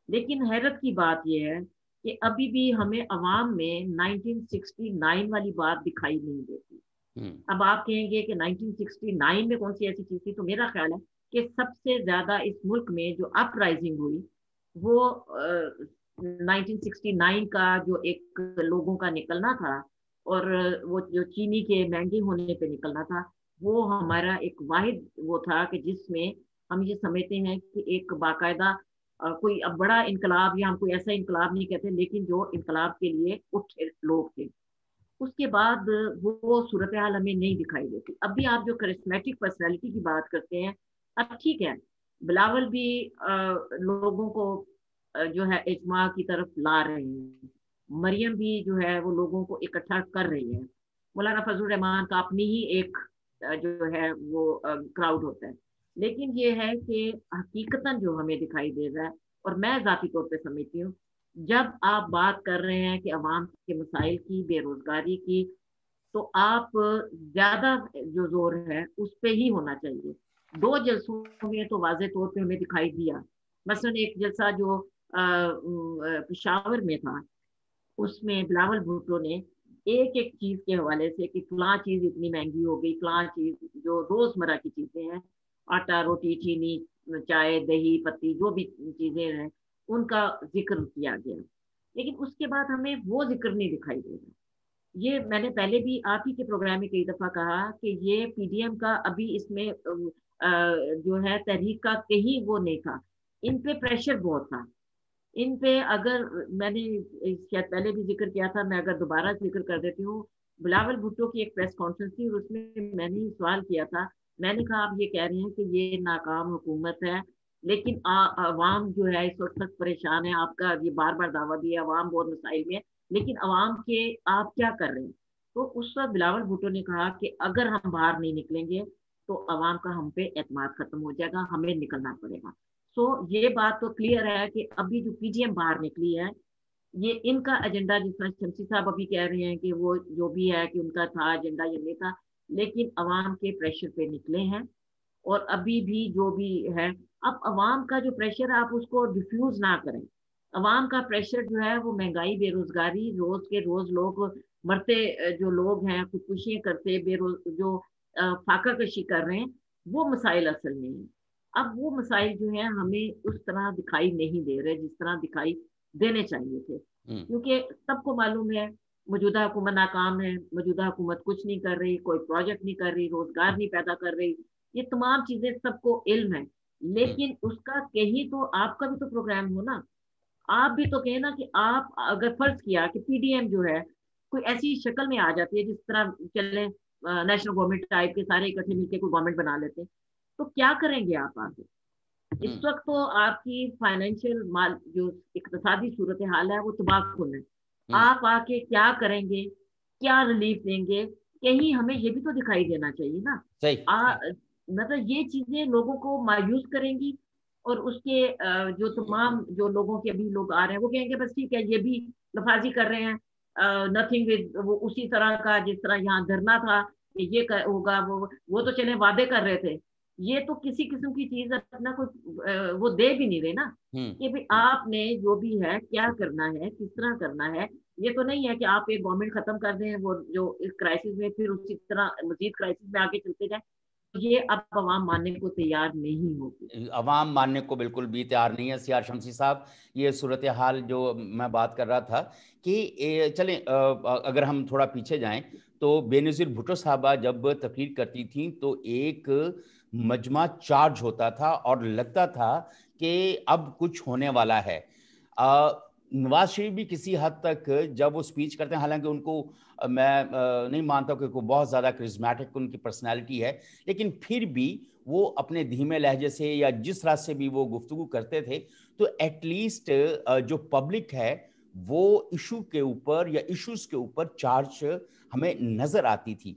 لیکن حیرت کی بات یہ ہے کہ ابھی بھی ہمیں عوام میں 1969 والی بات دکھائی نہیں دیتی. اب آپ کہیں گے کہ 1969 میں کون سی ایسی چیز تھی, تو میرا خیال ہے کہ سب سے زیادہ اس ملک میں جو اپ رائزنگ ہوئی وہ 1969 کا جو ایک لوگوں کا نکلنا تھا, اور وہ جو چینی کے مہنگے ہونے پہ نکلنا تھا, وہ ہمارا ایک واحد وہ تھا کہ جس میں ہم یہ سمجھتے ہیں کہ ایک باقاعدہ کوئی اب بڑا انقلاب, یا ہم کوئی ایسا انقلاب نہیں کہتے, لیکن جو انقلاب کے لیے اٹھے لوگ تھے. اس کے بعد وہ صورتحال ہمیں نہیں دکھائی دیتی. اب بھی آپ جو کرسمیٹک پرسنالٹی کی بات کرتے ہیں, اب ٹھیک ہے بلاول بھی لوگوں کو جو ہے اجماع کی طرف لا رہے ہیں, مریم بھی جو ہے وہ لوگوں کو اکٹھا کر رہی ہے, مولانا فضل الرحمان کا اپنی ہی ایک جو ہے وہ کراؤڈ ہوتا ہے. لیکن یہ ہے کہ حقیقتاً جو ہمیں دکھائی دے رہا ہے, اور میں ذاتی طور پہ سمجھتی ہوں جب آپ بات کر رہے ہیں کہ عوام کے مسائل کی, بے روزگاری کی, تو آپ زیادہ جو زور ہے اس پہ ہی ہونا چاہیے. دو جلسوں میں تو واضح طور پہ ہمیں دکھائی دیا. مثلا ایک جلسہ جو پشاور میں تھا, اس میں بلاول بھٹو نے ایک ایک چیز کے حوالے سے کہ فلاں چیز اتنی مہنگی ہو گئی، فلاں چیز جو روزمرہ کی چیزیں ہیں، آٹا، روٹی، چینی، چائے، دہی، پتی، جو بھی چیزیں ہیں ان کا ذکر کیا گیا، لیکن اس کے بعد ہمیں وہ ذکر نہیں دکھائی دے رہا۔ یہ میں نے پہلے بھی آپ ہی کے پروگرام میں کئی دفعہ کہا کہ یہ پی ڈی ایم کا ابھی اس میں جو ہے تحریک کا کہیں وہ نہیں تھا، ان پہ پریشر بہت تھا، ان پہ اگر میں نے شاید پہلے بھی ذکر کیا تھا، میں اگر دوبارہ ذکر کر دیتی ہوں، بلاول بھٹو کی ایک پریس کانفرنس تھی اور اس میں نے سوال کیا تھا، میں نے کہا آپ یہ کہہ رہے ہیں کہ یہ ناکام حکومت ہے لیکن عوام جو ہے اس وقت تک پریشان ہے، آپ کا یہ بار بار دعویٰ بھی ہے عوام بہت مسائل میں، لیکن عوام کے آپ کیا کر رہے ہیں؟ تو اس وقت بلاول بھٹو نے کہا کہ اگر ہم باہر نہیں نکلیں گے تو عوام کا ہم پہ اعتماد ختم ہو جائے گا، ہمیں نکلنا پڑے گا۔ سو یہ بات تو کلیئر ہے کہ ابھی جو پی ڈی ایم باہر نکلی ہے، یہ ان کا ایجنڈا، جس طرح شمسی صاحب ابھی کہہ رہے ہیں کہ وہ جو بھی ہے کہ ان کا تھا ایجنڈا، یہ نہیں تھا، لیکن عوام کے پریشر پہ نکلے ہیں اور ابھی بھی جو بھی ہے، اب عوام کا جو پریشر ہے آپ اس کو ڈیفیوز نہ کریں۔ عوام کا پریشر جو ہے وہ مہنگائی، بے روزگاری، روز کے روز لوگ مرتے، جو لوگ ہیں خودکشیاں کرتے، جو فاقہ کشی کر رہے ہیں، وہ مسائل اصل میں ہیں۔ اب وہ مسائل جو ہیں ہمیں اس طرح دکھائی نہیں دے رہے جس طرح دکھائی دینے چاہیے تھے، کیونکہ سب کو معلوم ہے موجودہ حکومت ناکام ہے، موجودہ حکومت کچھ نہیں کر رہی، کوئی پروجیکٹ نہیں کر رہی، روزگار نہیں پیدا کر رہی، یہ تمام چیزیں سب کو علم ہے، لیکن اس کا کہیں تو آپ کا بھی تو پروگرام ہو نا، آپ بھی تو کہیں نا کہ آپ اگر فرض کیا کہ پی ڈی ایم جو ہے کوئی ایسی شکل میں آ جاتی ہے جس طرح چلے نیشنل گورنمنٹ ٹائپ کے سارے اکٹھے مل کے کوئی گورنمنٹ بنا لیتے ہیں، تو کیا کریں گے آپ آگے؟ اس وقت تو آپ کی فائنینشیل جو اقتصادی صورتحال ہے وہ تباہ کن ہے، آپ آ کے کیا کریں گے، کیا ریلیف دیں گے؟ کہیں ہمیں یہ بھی تو دکھائی دینا چاہیے نا۔ مطلب یہ چیزیں لوگوں کو مایوس کریں گی، اور اس کے جو تمام جو لوگوں کے ابھی لوگ آ رہے ہیں وہ کہیں گے بس ٹھیک ہے، یہ بھی لفاظی کر رہے ہیں، نتھنگ ود وہ اسی طرح کا جس طرح یہاں دھرنا تھا کہ یہ ہوگا، وہ تو چلے وعدے کر رہے تھے، یہ تو کسی قسم کی چیز اپنا کوئی وہ دے بھی نہیں رہے نا کہ بھی آپ نے جو بھی ہے کیا کرنا ہے، کس طرح کرنا ہے۔ یہ تو نہیں ہے کہ آپ ایک گورنمنٹ ختم کر دیں وہ جو اس کرائسس میں پھر اسی طرح مزید کرائسس میں آگے چلتے جائیں، یہ اب عوام ماننے کو تیار نہیں ہوگی، عوام ماننے کو بالکل بھی تیار نہیں ہے۔ سیار شمسی صاحب، یہ صورتحال جو میں بات کر رہا تھا کہ چلیں اگر ہم تھوڑا پیچھے جائیں تو بے نظیر بھٹو صاحبہ جب تقریر کرتی تھیں تو ایک مجمع چارج ہوتا تھا اور لگتا تھا کہ اب کچھ ہونے والا ہے۔ نواز شریف بھی کسی حد تک جب وہ سپیچ کرتے ہیں، حالانکہ ان کو میں نہیں مانتا کہ کوئی بہت زیادہ کرزمیٹک ان کی پرسنالٹی ہے، لیکن پھر بھی وہ اپنے دھیمے لہجے سے یا جس طرح سے بھی وہ گفتگو کرتے تھے تو ایٹ لیسٹ جو پبلک ہے وہ ایشو کے اوپر یا ایشوز کے اوپر چارج ہمیں نظر آتی تھی۔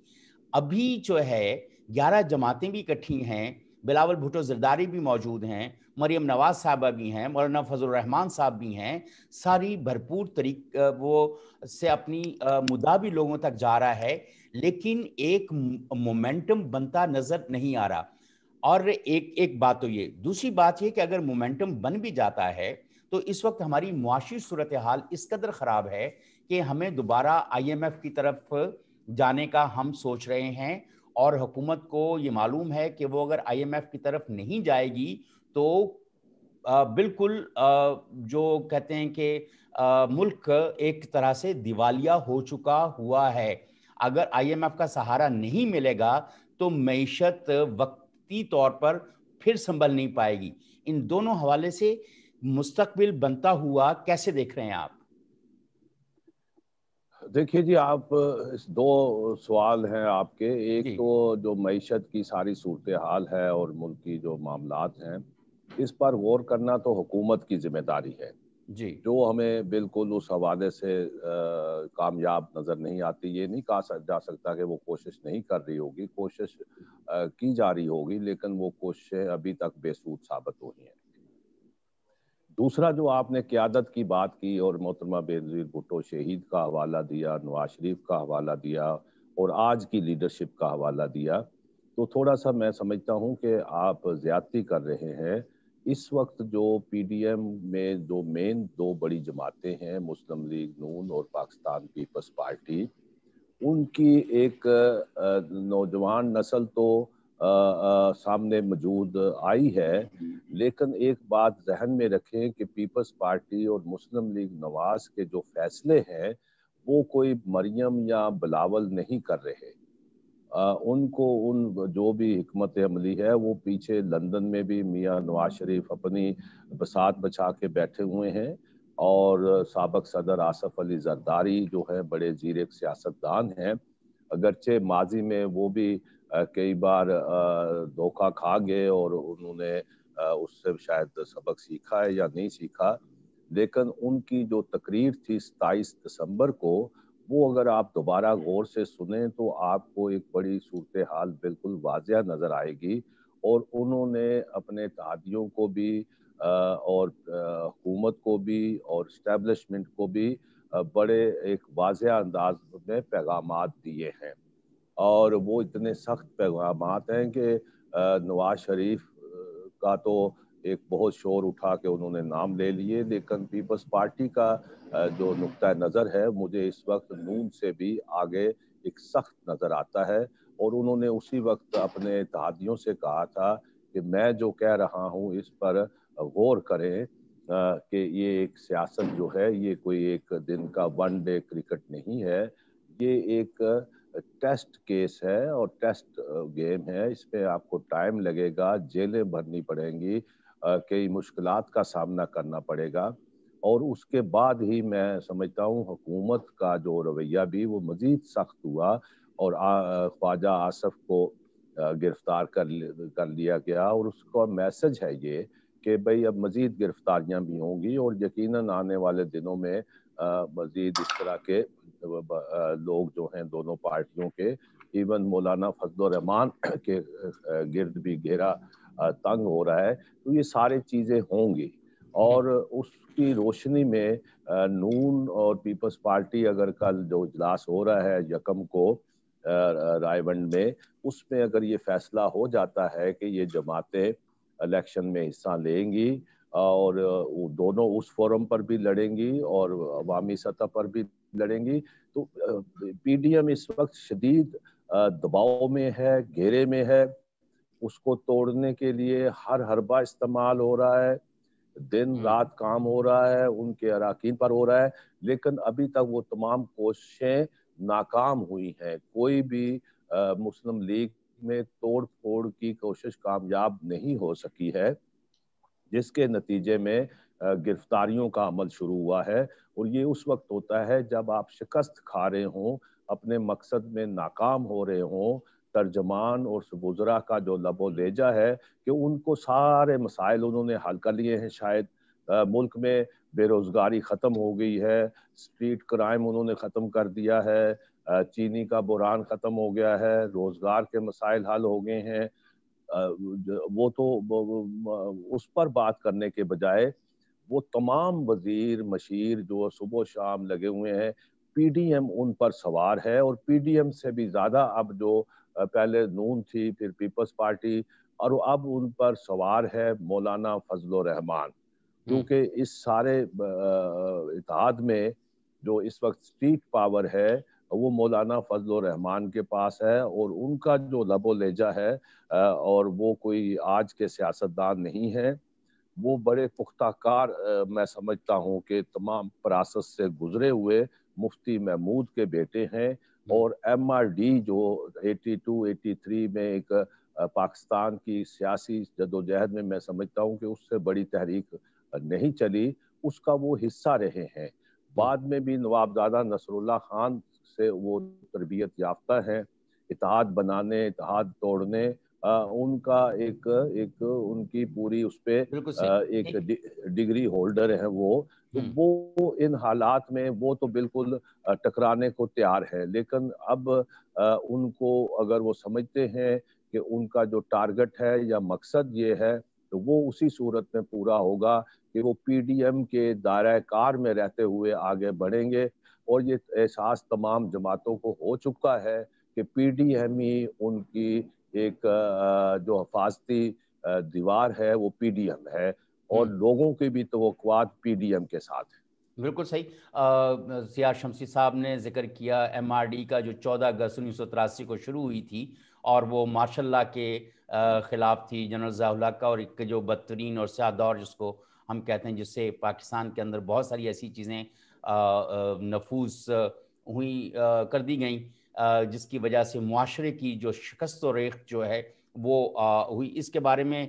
ابھی جو ہے 11 جماعتیں بھی اکٹھی ہیں، بلاول بھٹو زرداری بھی موجود ہیں، مریم نواز صاحبہ بھی ہیں، مولانا فضل الرحمان صاحب بھی ہیں، ساری بھرپور طریقہ وہ سے اپنی مدعا بھی لوگوں تک جا رہا ہے، لیکن ایک مومنٹم بنتا نظر نہیں آ رہا۔ اور ایک بات تو یہ، دوسری بات یہ کہ اگر مومنٹم بن بھی جاتا ہے تو اس وقت ہماری معاشی صورتحال اس قدر خراب ہے کہ ہمیں دوبارہ آئی ایم ایف کی طرف جانے کا ہم سوچ رہے ہیں، اور حکومت کو یہ معلوم ہے کہ وہ اگر آئی ایم ایف کی طرف نہیں جائے گی تو بالکل جو کہتے ہیں کہ ملک ایک طرح سے دیوالیہ ہو چکا ہوا ہے۔ اگر آئی ایم ایف کا سہارا نہیں ملے گا تو معیشت وقتی طور پر پھر سنبھل نہیں پائے گی۔ ان دونوں حوالے سے مستقبل بنتا ہوا کیسے دیکھ رہے ہیں آپ؟ دیکھیے جی، آپ اس دو سوال ہیں آپ کے، ایک تو جو معیشت کی ساری صورتحال ہے اور ملک کی جو معاملات ہیں اس پر غور کرنا تو حکومت کی ذمہ داری ہے جی، جو ہمیں بالکل اس حوالے سے کامیاب نظر نہیں آتی۔ یہ نہیں کہا جا سکتا کہ وہ کوشش نہیں کر رہی ہوگی، کوشش کی جا رہی ہوگی، لیکن وہ کوششیں ابھی تک بے سود ثابت ہوئی ہیں۔ دوسرا جو آپ نے قیادت کی بات کی اور محترمہ بے نظیر بھٹو شہید کا حوالہ دیا، نواز شریف کا حوالہ دیا اور آج کی لیڈرشپ کا حوالہ دیا، تو تھوڑا سا میں سمجھتا ہوں کہ آپ زیادتی کر رہے ہیں۔ اس وقت جو پی ڈی ایم میں جو دو بڑی جماعتیں ہیں، مسلم لیگ نون اور پاکستان پیپلز پارٹی، ان کی ایک نوجوان نسل تو سامنے موجود آئی ہے، لیکن ایک بات ذہن میں رکھیں کہ پیپلز پارٹی اور مسلم لیگ نواز کے جو فیصلے ہیں وہ کوئی مریم یا بلاول نہیں کر رہے، ان کو ان جو بھی حکمت عملی ہے وہ پیچھے لندن میں بھی میاں نواز شریف اپنی بساط بچا کے بیٹھے ہوئے ہیں، اور سابق صدر آصف علی زرداری جو ہے بڑے زیر ایک سیاستدان ہیں، اگرچہ ماضی میں وہ بھی کئی بار دھوکہ کھا گئے اور انہوں نے اس سے شاید سبق سیکھا ہے یا نہیں سیکھا، لیکن ان کی جو تقریر تھی 27 دسمبر کو، وہ اگر آپ دوبارہ غور سے سنیں تو آپ کو ایک بڑی صورتحال بالکل واضح نظر آئے گی، اور انہوں نے اپنے اتحادیوں کو بھی اور حکومت کو بھی اور اسٹیبلشمنٹ کو بھی بڑے ایک واضح انداز میں پیغامات دیے ہیں، اور وہ اتنے سخت پیغامات ہیں کہ نواز شریف کا تو ایک بہت شور اٹھا کے انہوں نے نام لے لیے، لیکن پیپلز پارٹی کا جو نقطہ نظر ہے مجھے اس وقت نون سے بھی آگے ایک سخت نظر آتا ہے، اور انہوں نے اسی وقت اپنے اتحادیوں سے کہا تھا کہ میں جو کہہ رہا ہوں اس پر غور کریں کہ یہ ایک سیاست جو ہے یہ کوئی ایک دن کا ون ڈے کرکٹ نہیں ہے، یہ ایک ٹیسٹ کیس ہے اور ٹیسٹ گیم ہے، اس میں آپ کو ٹائم لگے گا، جیلیں بھرنی پڑیں گی، کئی مشکلات کا سامنا کرنا پڑے گا، اور اس کے بعد ہی میں سمجھتا ہوں حکومت کا جو رویہ بھی وہ مزید سخت ہوا، اور خواجہ آصف کو گرفتار کر لیا گیا، اور اس کا میسج ہے یہ کہ بھئی اب مزید گرفتاریاں بھی ہوں گی، اور یقیناً آنے والے دنوں میں مزید اس طرح کے لوگ جو ہیں دونوں پارٹیوں کے، ایون مولانا فضل الرحمان کے گرد بھی گھیرا تنگ ہو رہا ہے، تو یہ سارے چیزیں ہوں گی، اور اس کی روشنی میں نون اور پیپلز پارٹی اگر کل جو اجلاس ہو رہا ہے یکم کو رائے ونڈ میں، اس میں اگر یہ فیصلہ ہو جاتا ہے کہ یہ جماعتیں الیکشن میں حصہ لیں گی اور دونوں اس فورم پر بھی لڑیں گی اور عوامی سطح پر بھی لڑیں گی، تو پی ڈی ایم اس وقت شدید دباؤ میں ہے، گھیرے میں ہے، اس کو توڑنے کے لیے ہر حربہ استعمال ہو رہا ہے، دن رات کام ہو رہا ہے، ان کے اراکین پر ہو رہا ہے، لیکن ابھی تک وہ تمام کوششیں ناکام ہوئی ہیں، کوئی بھی مسلم لیگ میں توڑ پھوڑ کی کوشش کامیاب نہیں ہو سکی ہے، جس کے نتیجے میں گرفتاریوں کا عمل شروع ہوا ہے، اور یہ اس وقت ہوتا ہے جب آپ شکست کھا رہے ہوں، اپنے مقصد میں ناکام ہو رہے ہوں، ترجمان اور وزراء کا جو لب و لہجہ ہے کہ ان کو سارے مسائل انہوں نے حل کر لیے ہیں، شاید ملک میں بے روزگاری ختم ہو گئی ہے، اسٹریٹ کرائم انہوں نے ختم کر دیا ہے، چینی کا بحران ختم ہو گیا ہے، روزگار کے مسائل حل ہو گئے ہیں، وہ تو اس پر بات کرنے کے بجائے وہ تمام وزیر مشیر جو صبح و شام لگے ہوئے ہیں، پی ڈی ایم ان پر سوار ہے، اور پی ڈی ایم سے بھی زیادہ اب جو پہلے نون تھی پھر پیپلز پارٹی، اور اب ان پر سوار ہے مولانا فضل الرحمان، کیونکہ اس سارے اتحاد میں جو اس وقت اسٹریٹ پاور ہے وہ مولانا فضل الرحمان کے پاس ہے، اور ان کا جو لب و لہجہ ہے اور وہ کوئی آج کے سیاستدان نہیں ہے، وہ بڑے پختہ کار میں سمجھتا ہوں کہ تمام پراسس سے گزرے ہوئے مفتی محمود کے بیٹے ہیں، اور ایم آر ڈی جو 82-83 میں ایک پاکستان کی سیاسی جدوجہد میں میں سمجھتا ہوں کہ اس سے بڑی تحریک نہیں چلی، اس کا وہ حصہ رہے ہیں، بعد میں بھی نوابزادہ نصر اللہ خان سے وہ تربیت یافتہ ہیں، اتحاد بنانے اتحاد توڑنے ان کا ایک ان کی پوری اس پہ ایک ڈگری ہولڈر ہیں وہ، تو وہ ان حالات میں وہ تو بالکل ٹکرانے کو تیار ہے، لیکن اب ان کو اگر وہ سمجھتے ہیں کہ ان کا جو ٹارگٹ ہے یا مقصد یہ ہے تو وہ اسی صورت میں پورا ہوگا کہ وہ پی ڈی ایم کے دائرہ کار میں رہتے ہوئے آگے بڑھیں گے، اور یہ احساس تمام جماعتوں کو ہو چکا ہے کہ پی ڈی ایم ہی ان کی ایک جو حفاظتی دیوار ہے وہ پی ڈی ایم ہے، اور لوگوں کی بھی توقعات پی ڈی ایم کے ساتھ ہیں۔ بالکل صحیح. سیاہ شمسی صاحب نے ذکر کیا MRD کا جو 14 اگست 1983 کو شروع ہوئی تھی اور وہ ماشاء اللہ کے خلاف تھی، جنرل ضیاء الحق کا، اور ایک جو بدترین اور سیاہ دور جس کو ہم کہتے ہیں، جس سے پاکستان کے اندر بہت ساری ایسی چیزیں نفوذ ہوئی کر دی گئیں جس کی وجہ سے معاشرے کی جو شکست و ریخت جو ہے وہ ہوئی. اس کے بارے میں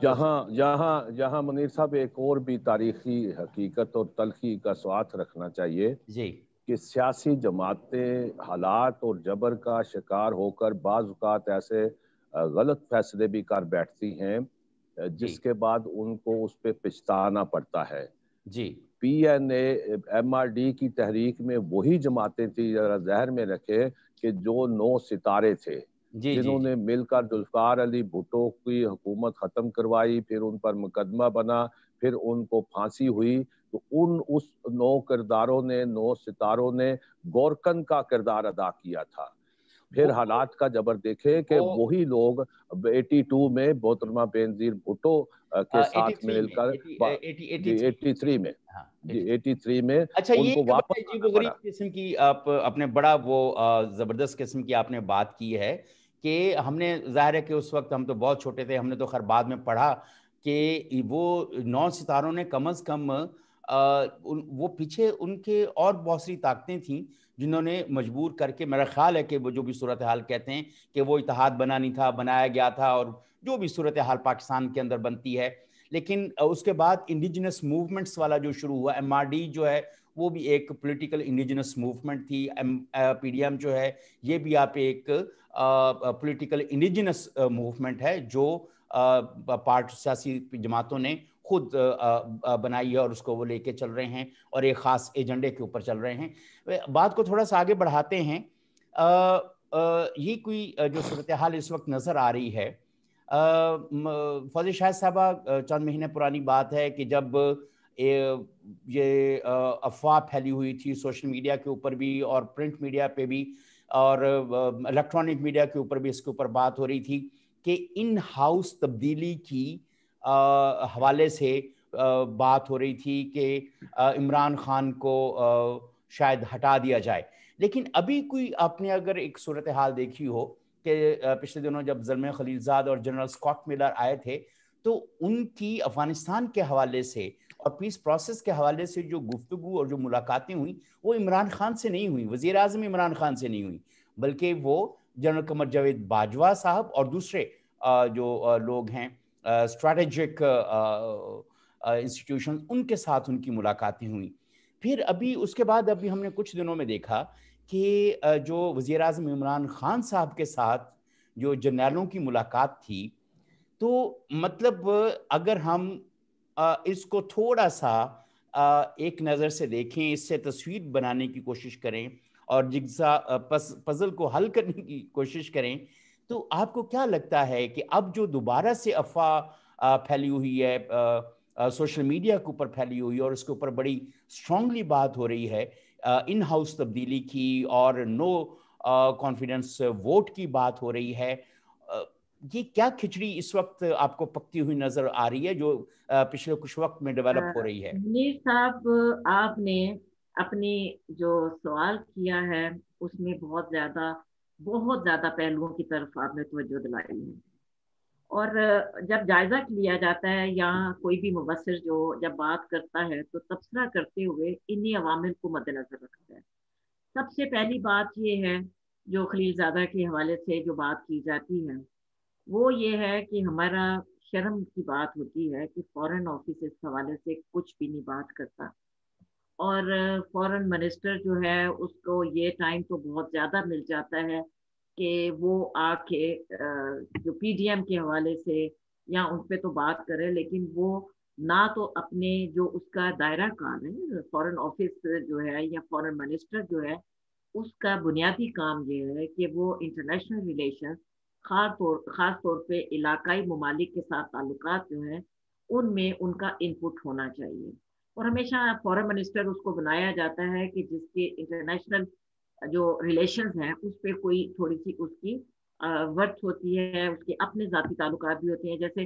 جہاں منیر صاحب ایک اور بھی تاریخی حقیقت اور تلخی کا سوات رکھنا چاہیے جی کہ سیاسی جماعتیں حالات اور جبر کا شکار ہو کر بعض اوقات ایسے غلط فیصلے بھی کر بیٹھتی ہیں جس کے بعد ان کو اس پہ پچھتانا پڑتا ہے. جی MRD کی تحریک میں وہی جماعتیں تھیں، ذرا ذہن میں رکھے، کہ جو 9 ستارے تھے، جنہوں نے مل کر ذوالفقار علی بھٹو کی حکومت ختم کروائی، پھر ان پر مقدمہ بنا، پھر ان کو پھانسی ہوئی. تو اس 9 کرداروں نے، 9 ستاروں نے گورکن کا کردار ادا کیا تھا. پھر حالات کا جبر دیکھے کہ وہی لوگ 82 میں محترمہ بینظیر بھٹو کے ساتھ مل کر 83 میں اچھا، ان یہ کو واپس عجیب و غریب قسم کی آپ اپنے بڑا وہ زبردست قسم کی آپ نے بات کی ہے کہ ہم نے، ظاہر ہے کہ اس وقت ہم تو بہت چھوٹے تھے، ہم نے تو خیر بعد میں پڑھا کہ وہ 9 ستاروں نے کم از کم وہ پیچھے ان کے اور بہت سی طاقتیں تھیں جنہوں نے مجبور کر کے، میرا خیال ہے کہ وہ جو بھی صورتحال کہتے ہیں کہ وہ اتحاد بنا نہیں تھا، بنایا گیا تھا، اور جو بھی صورتحال پاکستان کے اندر بنتی ہے. لیکن اس کے بعد انڈیجنس موومنٹس والا جو شروع ہوا، MRD جو ہے وہ بھی ایک پولیٹیکل انڈیجنس موومنٹ تھی. PDM جو ہے یہ بھی آپ ایک پولیٹیکل انڈیجنس موومنٹ ہے جو سیاسی جماعتوں نے خود بنائی ہے اور اس کو وہ لے کے چل رہے ہیں اور ایک خاص ایجنڈے کے اوپر چل رہے ہیں. بات کو تھوڑا سا آگے بڑھاتے ہیں. یہ کوئی جو صورتحال اس وقت نظر آ رہی ہے، فوزی شاہد صاحبہ، چند مہینے پرانی بات ہے کہ جب یہ افواہ پھیلی ہوئی تھی سوشل میڈیا کے اوپر بھی اور پرنٹ میڈیا پہ بھی اور الیکٹرانک میڈیا کے اوپر بھی اس کے اوپر بات ہو رہی تھی کہ ان ہاؤس تبدیلی کی حوالے سے بات ہو رہی تھی کہ عمران خان کو شاید ہٹا دیا جائے. لیکن ابھی کوئی آپ نے اگر ایک صورتحال دیکھی ہو کہ پچھلے دنوں جب زلمے خلیلزاد اور جنرل اسکاٹ ملر آئے تھے تو ان کی افغانستان کے حوالے سے اور پیس پروسیس کے حوالے سے جو گفتگو اور جو ملاقاتیں ہوئیں وہ عمران خان سے نہیں ہوئی، وزیر اعظم عمران خان سے نہیں ہوئی، بلکہ وہ جنرل قمر جاوید باجوہ صاحب اور دوسرے جو لوگ ہیں اسٹریٹجک انسٹیٹیوشن، ان کے ساتھ ان کی ملاقاتیں ہوئیں. پھر ابھی اس کے بعد ابھی ہم نے کچھ دنوں میں دیکھا کہ جو وزیر اعظم عمران خان صاحب کے ساتھ جو جرنیلوں کی ملاقات تھی، تو مطلب اگر ہم اس کو تھوڑا سا ایک نظر سے دیکھیں، اس سے تصویر بنانے کی کوشش کریں اور جگزا پزل کو حل کرنے کی کوشش کریں، تو آپ کو کیا لگتا ہے کہ اب جو دوبارہ سے افواہ پھیلی ہوئی ہے سوشل میڈیا کے اوپر پھیلی ہوئی اور اس کے اوپر بڑی اسٹرانگلی بات ہو رہی ہے ان ہاؤس تبدیلی کی اور نو کانفیڈنس ووٹ کی بات ہو رہی ہے، یہ کیا کھچڑی اس وقت آپ کو پکتی ہوئی نظر آ رہی ہے جو پچھلے کچھ وقت میں ڈیولپ ہو رہی ہے؟ منیر صاحب، آپ نے اپنی جو سوال کیا ہے اس میں بہت زیادہ پہلوؤں کی طرف آپ نے توجہ دلائی ہے. اور جب جائزہ لیا جاتا ہے یا کوئی بھی مبصر جو جب بات کرتا ہے تو تبصرہ کرتے ہوئے انہی عوامل کو مد نظر رکھتا ہے. سب سے پہلی بات یہ ہے جو خلیل زادہ کے حوالے سے جو بات کی جاتی ہے وہ یہ ہے کہ ہمارا شرم کی بات ہوتی ہے کہ فورن آفس اس حوالے سے کچھ بھی نہیں بات کرتا، اور فورن منسٹر جو ہے اس کو یہ ٹائم تو بہت زیادہ مل جاتا ہے کہ وہ آ کے جو PDM کے حوالے سے یا ان پہ تو بات کرے، لیکن وہ نہ تو اپنے جو اس کا دائرہ کار ہے فورن آفس جو ہے یا فورن منسٹر جو ہے اس کا بنیادی کام یہ ہے کہ وہ انٹرنیشنل ریلیشن خاص طور پہ علاقائی ممالک کے ساتھ تعلقات جو ہیں ان میں ان کا انپٹ ہونا چاہیے. اور ہمیشہ فورن منسٹر اس کو بنایا جاتا ہے کہ جس کے انٹرنیشنل جو ریلیشنز ہیں اس پہ کوئی تھوڑی سی اس کی ورتھ ہوتی ہے، اس کے اپنے ذاتی تعلقات بھی ہوتے ہیں. جیسے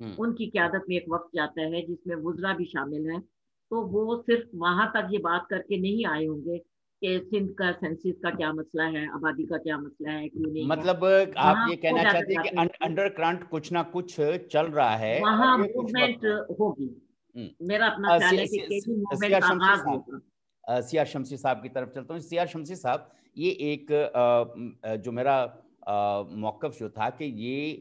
ان کی قیادت میں ایک وقت جاتا ہے جس میں وزراء بھی شامل ہیں، تو وہ صرف وہاں تک یہ بات کر کے نہیں آئے ہوں گے کہ سندھ کا سینسس کا کیا مسئلہ ہے، آبادی کا کیا مسئلہ ہے، کیوں نہیں ہے۔ مطلب آپ وہاں یہ وہ کہنا جا چاہتے کر ہیں کہ باتیں ہوتی ہیں، انڈر کرنٹ کچھ نہ کچھ چل رہا ہے وہاں اور یہ کچھ وقت موومنٹ میں ہوگی۔ ہوں۔ میرا اپنا خیال ہے کہ کیجی موومنٹ سیاہ کا شمسی آغاز صاحب، ہوگا۔ سیاہ شمسی صاحب کی طرف چلتا ہوں۔ سیاہ شمسی صاحب، یہ ایک جو میرا موقف جو تھا کہ یہ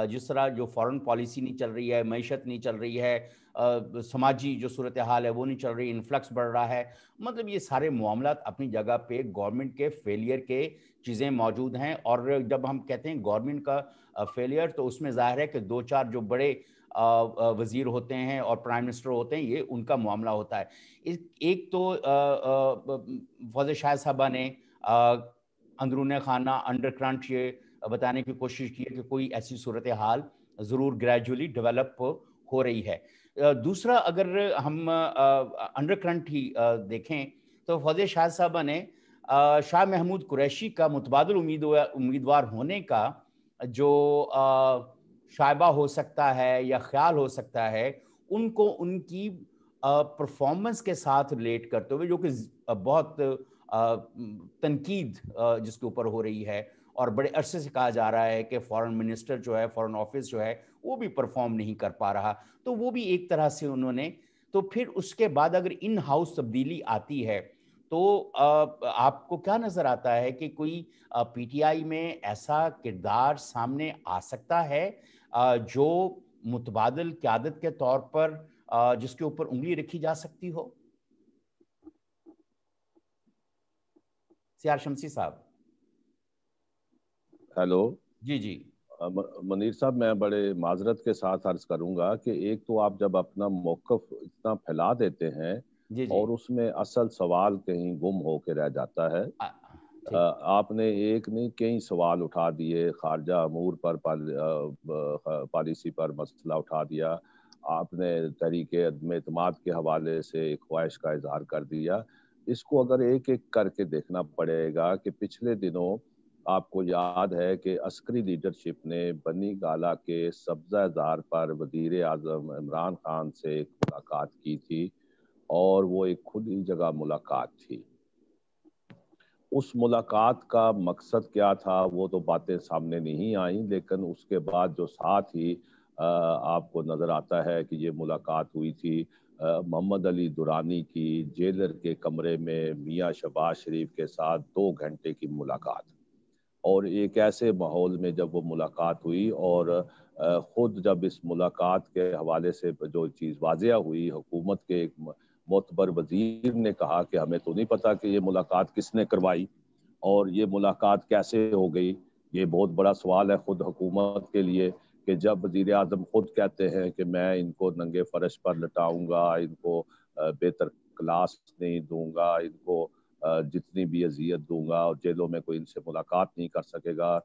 جس طرح جو فورن پالیسی نہیں چل رہی ہے، معیشت نہیں چل رہی ہے، سماجی جو صورتحال ہے وہ نہیں چل رہی، انفلکس بڑھ رہا ہے، مطلب یہ سارے معاملات اپنی جگہ پہ گورنمنٹ کے فیلئر کے چیزیں موجود ہیں۔ اور جب ہم کہتے ہیں گورنمنٹ کا فیلئر تو اس میں ظاہر ہے کہ دو چار جو بڑے وزیر ہوتے ہیں اور پرائم منسٹر ہوتے ہیں، یہ ان کا معاملہ ہوتا ہے۔ ایک تو فوزیہ شاہ صاحبہ نے اندرون خانہ انڈر کرنٹ یہ بتانے کی کوشش کی ہے کہ کوئی ایسی صورتحال ضرور گریجولی ڈیولپ ہو رہی ہے۔ دوسرا اگر ہم انڈر کرنٹ ہی دیکھیں تو فوزیہ شاہ صاحبہ نے شاہ محمود قریشی کا متبادل امیدوار ہونے کا جو شائبہ ہو سکتا ہے یا خیال ہو سکتا ہے، ان کو ان کی پرفارمنس کے ساتھ ریلیٹ کرتے ہوئے، جو کہ بہت تنقید جس کے اوپر ہو رہی ہے اور بڑے عرصے سے کہا جا رہا ہے کہ فورن منسٹر جو ہے، فورن آفس جو ہے وہ بھی پرفارم نہیں کر پا رہا، تو وہ بھی ایک طرح سے انہوں نے، تو پھر اس کے بعد اگر ان ہاؤس تبدیلی آتی ہے تو آپ کو کیا نظر آتا ہے کہ کوئی پی ٹی آئی میں ایسا کردار سامنے آ سکتا ہے جو متبادل قیادت کے طور پر جس کے اوپر انگلی رکھی جا سکتی ہو؟ سیاہ شمسی صاحب۔ ہیلو جی جی منیر صاحب، میں بڑے معذرت کے ساتھ عرض کروں گا کہ ایک تو آپ جب اپنا موقف اتنا پھیلا دیتے ہیں جی جی اور اس میں اصل سوال کہیں گم ہو کے رہ جاتا ہے۔ آپ نے ایک نہیں کئی سوال اٹھا دیے، خارجہ امور پر پالیسی پر مسئلہ اٹھا دیا، آپ نے تحریک عدم اعتماد کے حوالے سے ایک خواہش کا اظہار کر دیا۔ اس کو اگر ایک ایک کر کے دیکھنا پڑے گا کہ پچھلے دنوں آپ کو یاد ہے کہ عسکری لیڈرشپ نے بنی گالہ کے سبزہ زار پر وزیر اعظم عمران خان سے ایک ملاقات کی تھی، اور وہ ایک کھلی جگہ ملاقات تھی۔ اس ملاقات کا مقصد کیا تھا وہ تو باتیں سامنے نہیں آئیں، لیکن اس کے بعد جو ساتھ ہی آپ کو نظر آتا ہے کہ یہ ملاقات ہوئی تھی محمد علی درانی کی جیلر کے کمرے میں میاں شہباز شریف کے ساتھ 2 گھنٹے کی ملاقات، اور ایک ایسے ماحول میں جب وہ ملاقات ہوئی اور خود جب اس ملاقات کے حوالے سے جو چیز واضح ہوئی، حکومت کے ایک معتبر وزیر نے کہا کہ ہمیں تو نہیں پتا کہ یہ ملاقات کس نے کروائی اور یہ ملاقات کیسے ہو گئی۔ یہ بہت بڑا سوال ہے خود حکومت کے لیے کہ جب وزیر اعظم خود کہتے ہیں کہ میں ان کو ننگے فرش پر لٹاؤں گا، ان کو بہتر کلاس نہیں دوں گا، ان کو جتنی بھی اذیت دوں گا، اور جیلوں میں کوئی ان سے ملاقات نہیں کر سکے گا،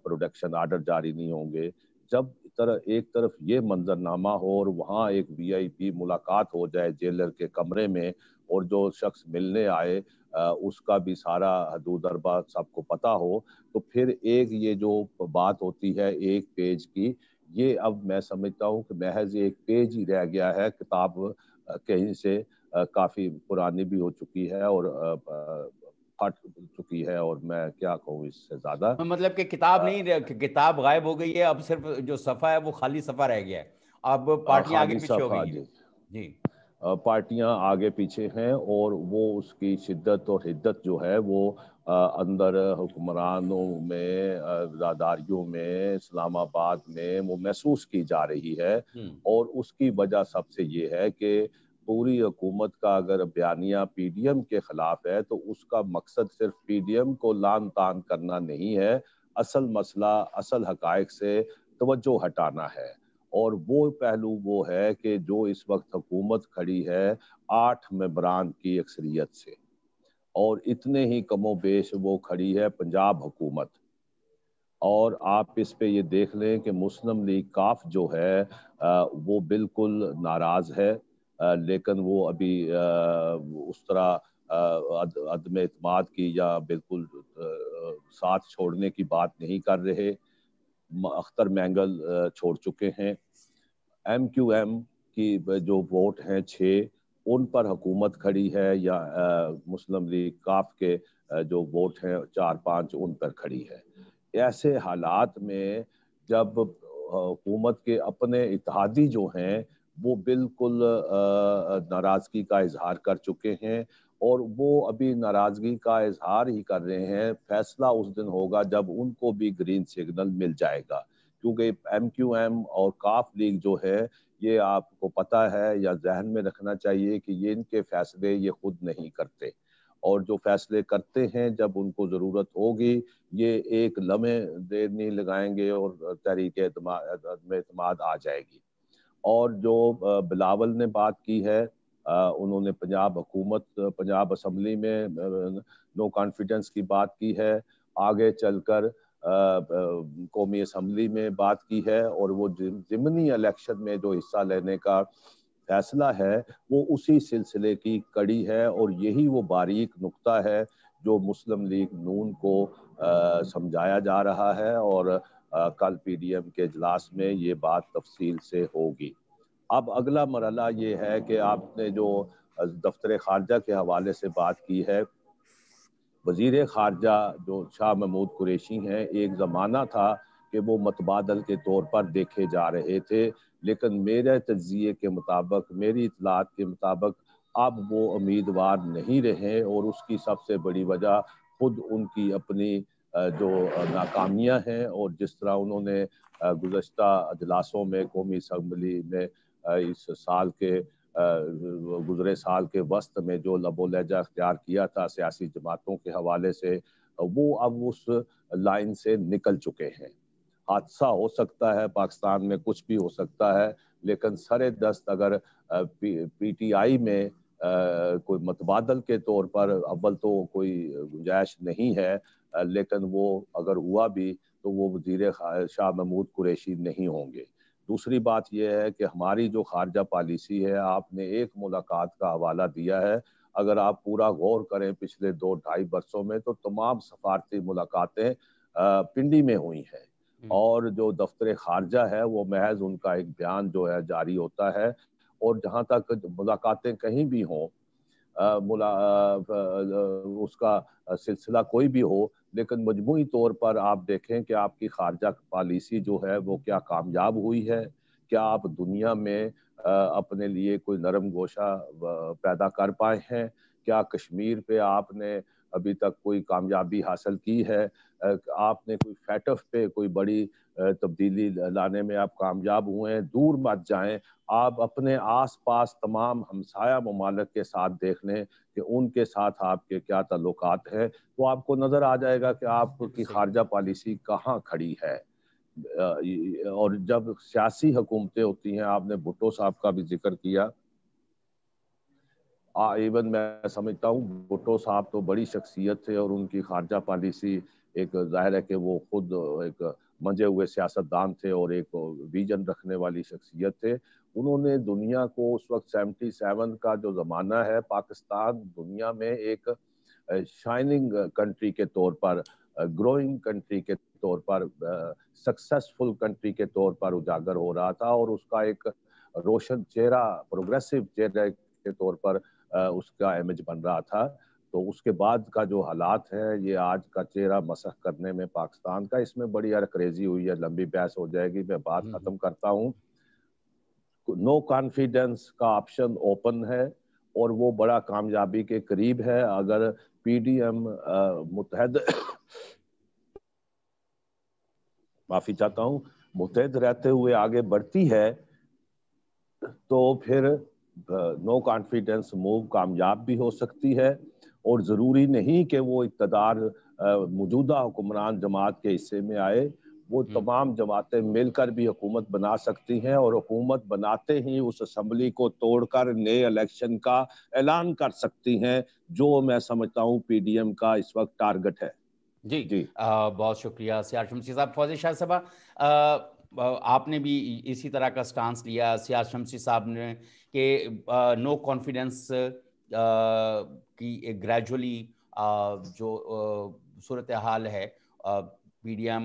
پروڈکشن آرڈر جاری نہیں ہوں گے، جب ایک طرف یہ منظرنامہ ہو اور وہاں ایک وی آئی پی ملاقات ہو جائے جیلر کے کمرے میں، اور جو شخص ملنے آئے اس کا بھی سارا حدود اربا سب کو پتا ہو، تو پھر ایک یہ جو بات ہوتی ہے ایک پیج کی، یہ اب میں سمجھتا ہوں کہ محض ایک پیج ہی رہ گیا ہے۔ کتاب کہیں سے کافی پرانی بھی ہو چکی ہے اور پھٹ چکی ہے، اور میں کیا کہوں اس سے زیادہ۔ مطلب کہ کتاب نہیں، کتاب غائب ہو گئی ہے، اب صرف جو صفحہ ہے وہ خالی صفحہ رہ گیا ہے، اب پارٹیاں آگے خالی پیچھے ہو صفحہ، گئی ہیں۔ جی پارٹیاں آگے پیچھے ہیں، اور وہ اس کی شدت اور حدت جو ہے وہ اندر حکمرانوں میں، راداریوں میں، اسلام آباد میں وہ محسوس کی جا رہی ہے، اور اس کی وجہ سب سے یہ ہے کہ پوری حکومت کا اگر بیانیہ پی ڈی ایم کے خلاف ہے تو اس کا مقصد صرف پی ڈی ایم کو لان تان کرنا نہیں ہے، اصل مسئلہ، اصل حقائق سے توجہ ہٹانا ہے۔ اور وہ پہلو وہ ہے کہ جو اس وقت حکومت کھڑی ہے 8 ممبران کی اکثریت سے، اور اتنے ہی کم و بیش وہ کھڑی ہے پنجاب حکومت، اور آپ اس پہ یہ دیکھ لیں کہ مسلم لیگ کاف جو ہے وہ بالکل ناراض ہے، لیکن وہ ابھی اس طرح عدم اعتماد کی یا بالکل ساتھ چھوڑنے کی بات نہیں کر رہے۔ اختر مینگل چھوڑ چکے ہیں، MQM کی جو ووٹ ہیں 6 ان پر حکومت کھڑی ہے، یا مسلم لیگ کاف کے جو ووٹ ہیں 4-5 ان پر کھڑی ہے۔ ایسے حالات میں جب حکومت کے اپنے اتحادی جو ہیں وہ بالکل ناراضگی کا اظہار کر چکے ہیں، اور وہ ابھی ناراضگی کا اظہار ہی کر رہے ہیں، فیصلہ اس دن ہوگا جب ان کو بھی گرین سگنل مل جائے گا، کیونکہ MQM اور کاف لیگ جو ہے یہ آپ کو پتہ ہے یا ذہن میں رکھنا چاہیے کہ یہ ان کے فیصلے یہ خود نہیں کرتے، اور جو فیصلے کرتے ہیں جب ان کو ضرورت ہوگی یہ ایک لمحے دیر نہیں لگائیں گے اور تحریک اعتماد آ جائے گی۔ اور جو بلاول نے بات کی ہے، انہوں نے پنجاب اسمبلی میں نو کانفیڈنس کی بات کی ہے، آگے چل کر قومی اسمبلی میں بات کی ہے، اور وہ ضمنی الیکشن میں جو حصہ لینے کا فیصلہ ہے وہ اسی سلسلے کی کڑی ہے، اور یہی وہ باریک نقطہ ہے جو مسلم لیگ نون کو سمجھایا جا رہا ہے، اور کل PDM کے اجلاس میں یہ بات تفصیل سے ہوگی۔ اب اگلا مرحلہ یہ ہے کہ آپ نے جو دفتر خارجہ کے حوالے سے بات کی ہے، وزیر خارجہ جو شاہ محمود قریشی ہیں، ایک زمانہ تھا کہ وہ متبادل کے طور پر دیکھے جا رہے تھے، لیکن میرے تجزیے کے مطابق، میری اطلاعات کے مطابق اب وہ امیدوار نہیں رہے، اور اس کی سب سے بڑی وجہ خود ان کی اپنی جو ناکامیاں ہیں، اور جس طرح انہوں نے گزشتہ اجلاسوں میں قومی اسمبلی میں اس سال کے گزرے سال کے وسط میں جو لب و لہجہ اختیار کیا تھا سیاسی جماعتوں کے حوالے سے، وہ اب اس لائن سے نکل چکے ہیں۔ حادثہ ہو سکتا ہے، پاکستان میں کچھ بھی ہو سکتا ہے، لیکن سر دست اگر PTI میں کوئی متبادل کے طور پر اول تو کوئی گنجائش نہیں ہے، لیکن وہ اگر ہوا بھی تو وہ وزیر شاہ محمود قریشی نہیں ہوں گے۔ دوسری بات یہ ہے کہ ہماری جو خارجہ پالیسی ہے، آپ نے ایک ملاقات کا حوالہ دیا ہے، اگر آپ پورا غور کریں پچھلے 2-2.5 برسوں میں تو تمام سفارتی ملاقاتیں پنڈی میں ہوئی ہیں، اور جو دفتر خارجہ ہے وہ محض ان کا ایک بیان جو ہے جاری ہوتا ہے، اور جہاں تک ملاقاتیں کہیں بھی ہوں، اس کا سلسلہ کوئی بھی ہو، لیکن مجموعی طور پر آپ دیکھیں کہ آپ کی خارجہ پالیسی جو ہے وہ کیا کامیاب ہوئی ہے، کیا آپ دنیا میں اپنے لیے کوئی نرم گوشہ پیدا کر پائے ہیں، کیا کشمیر پہ آپ نے ابھی تک کوئی کامیابی حاصل کی ہے، آپ نے کوئی فیٹف پہ کوئی بڑی تبدیلی لانے میں آپ کامیاب ہوئے ہیں۔ دور مت جائیں، آپ اپنے آس پاس تمام ہمسایہ ممالک کے ساتھ دیکھ لیں کہ ان کے ساتھ آپ کے کیا تعلقات ہیں، تو آپ کو نظر آ جائے گا کہ آپ کی خارجہ پالیسی کہاں کھڑی ہے۔ اور جب سیاسی حکومتیں ہوتی ہیں، آپ نے بھٹو صاحب کا بھی ذکر کیا، ایون میں سمجھتا ہوں بھٹو صاحب تو بڑی شخصیت تھے، اور ان کی خارجہ پالیسی ایک ظاہر ہے کہ وہ خود ایک منجے ہوئے سیاستدان تھے اور ایک ویژن رکھنے والی شخصیت تھے۔ انہوں نے دنیا کو اس وقت 77 کا جو زمانہ ہے، پاکستان دنیا میں ایک شائننگ کنٹری کے طور پر، گروئنگ کنٹری کے طور پر، سکسیسفل کنٹری کے طور پر اجاگر ہو رہا تھا، اور اس کا ایک روشن چہرہ، پروگریسو چہرہ کے طور پر اس کا امیج بن رہا تھا۔ تو اس کے بعد کا جو حالات ہیں، یہ آج کا چہرہ مسخ کرنے میں پاکستان کا، اس میں بڑی ارکریزی ہوئی ہے، لمبی بحث ہو جائے گی، میں بات ختم کرتا ہوں۔ نو کانفیڈنس کا آپشن اوپن ہے، اور وہ بڑا کامیابی کے قریب ہے۔ اگر PDM متحد معافی چاہتا ہوں، متحد رہتے ہوئے آگے بڑھتی ہے تو پھر نو کانفیڈنس موو کامیاب بھی ہو سکتی ہے، اور ضروری نہیں کہ وہ اقتدار موجودہ حکمران جماعت کے حصے میں آئے، وہ تمام جماعتیں مل کر بھی حکومت بنا سکتی ہیں، اور حکومت بناتے ہی اس اسمبلی کو توڑ کر نئے الیکشن کا اعلان کر سکتی ہیں، جو میں سمجھتا ہوں PDM کا اس وقت ٹارگٹ ہے۔ جی بہت شکریہ سیاہ شمسی صاحب۔ فوزی شاہ صاحبہ، آپ نے بھی اسی طرح کا سٹانس لیا سیاہ شمسی صاحب نے کہ نو کانفیڈنس کی گریجولی جو صورتحال ہے PDM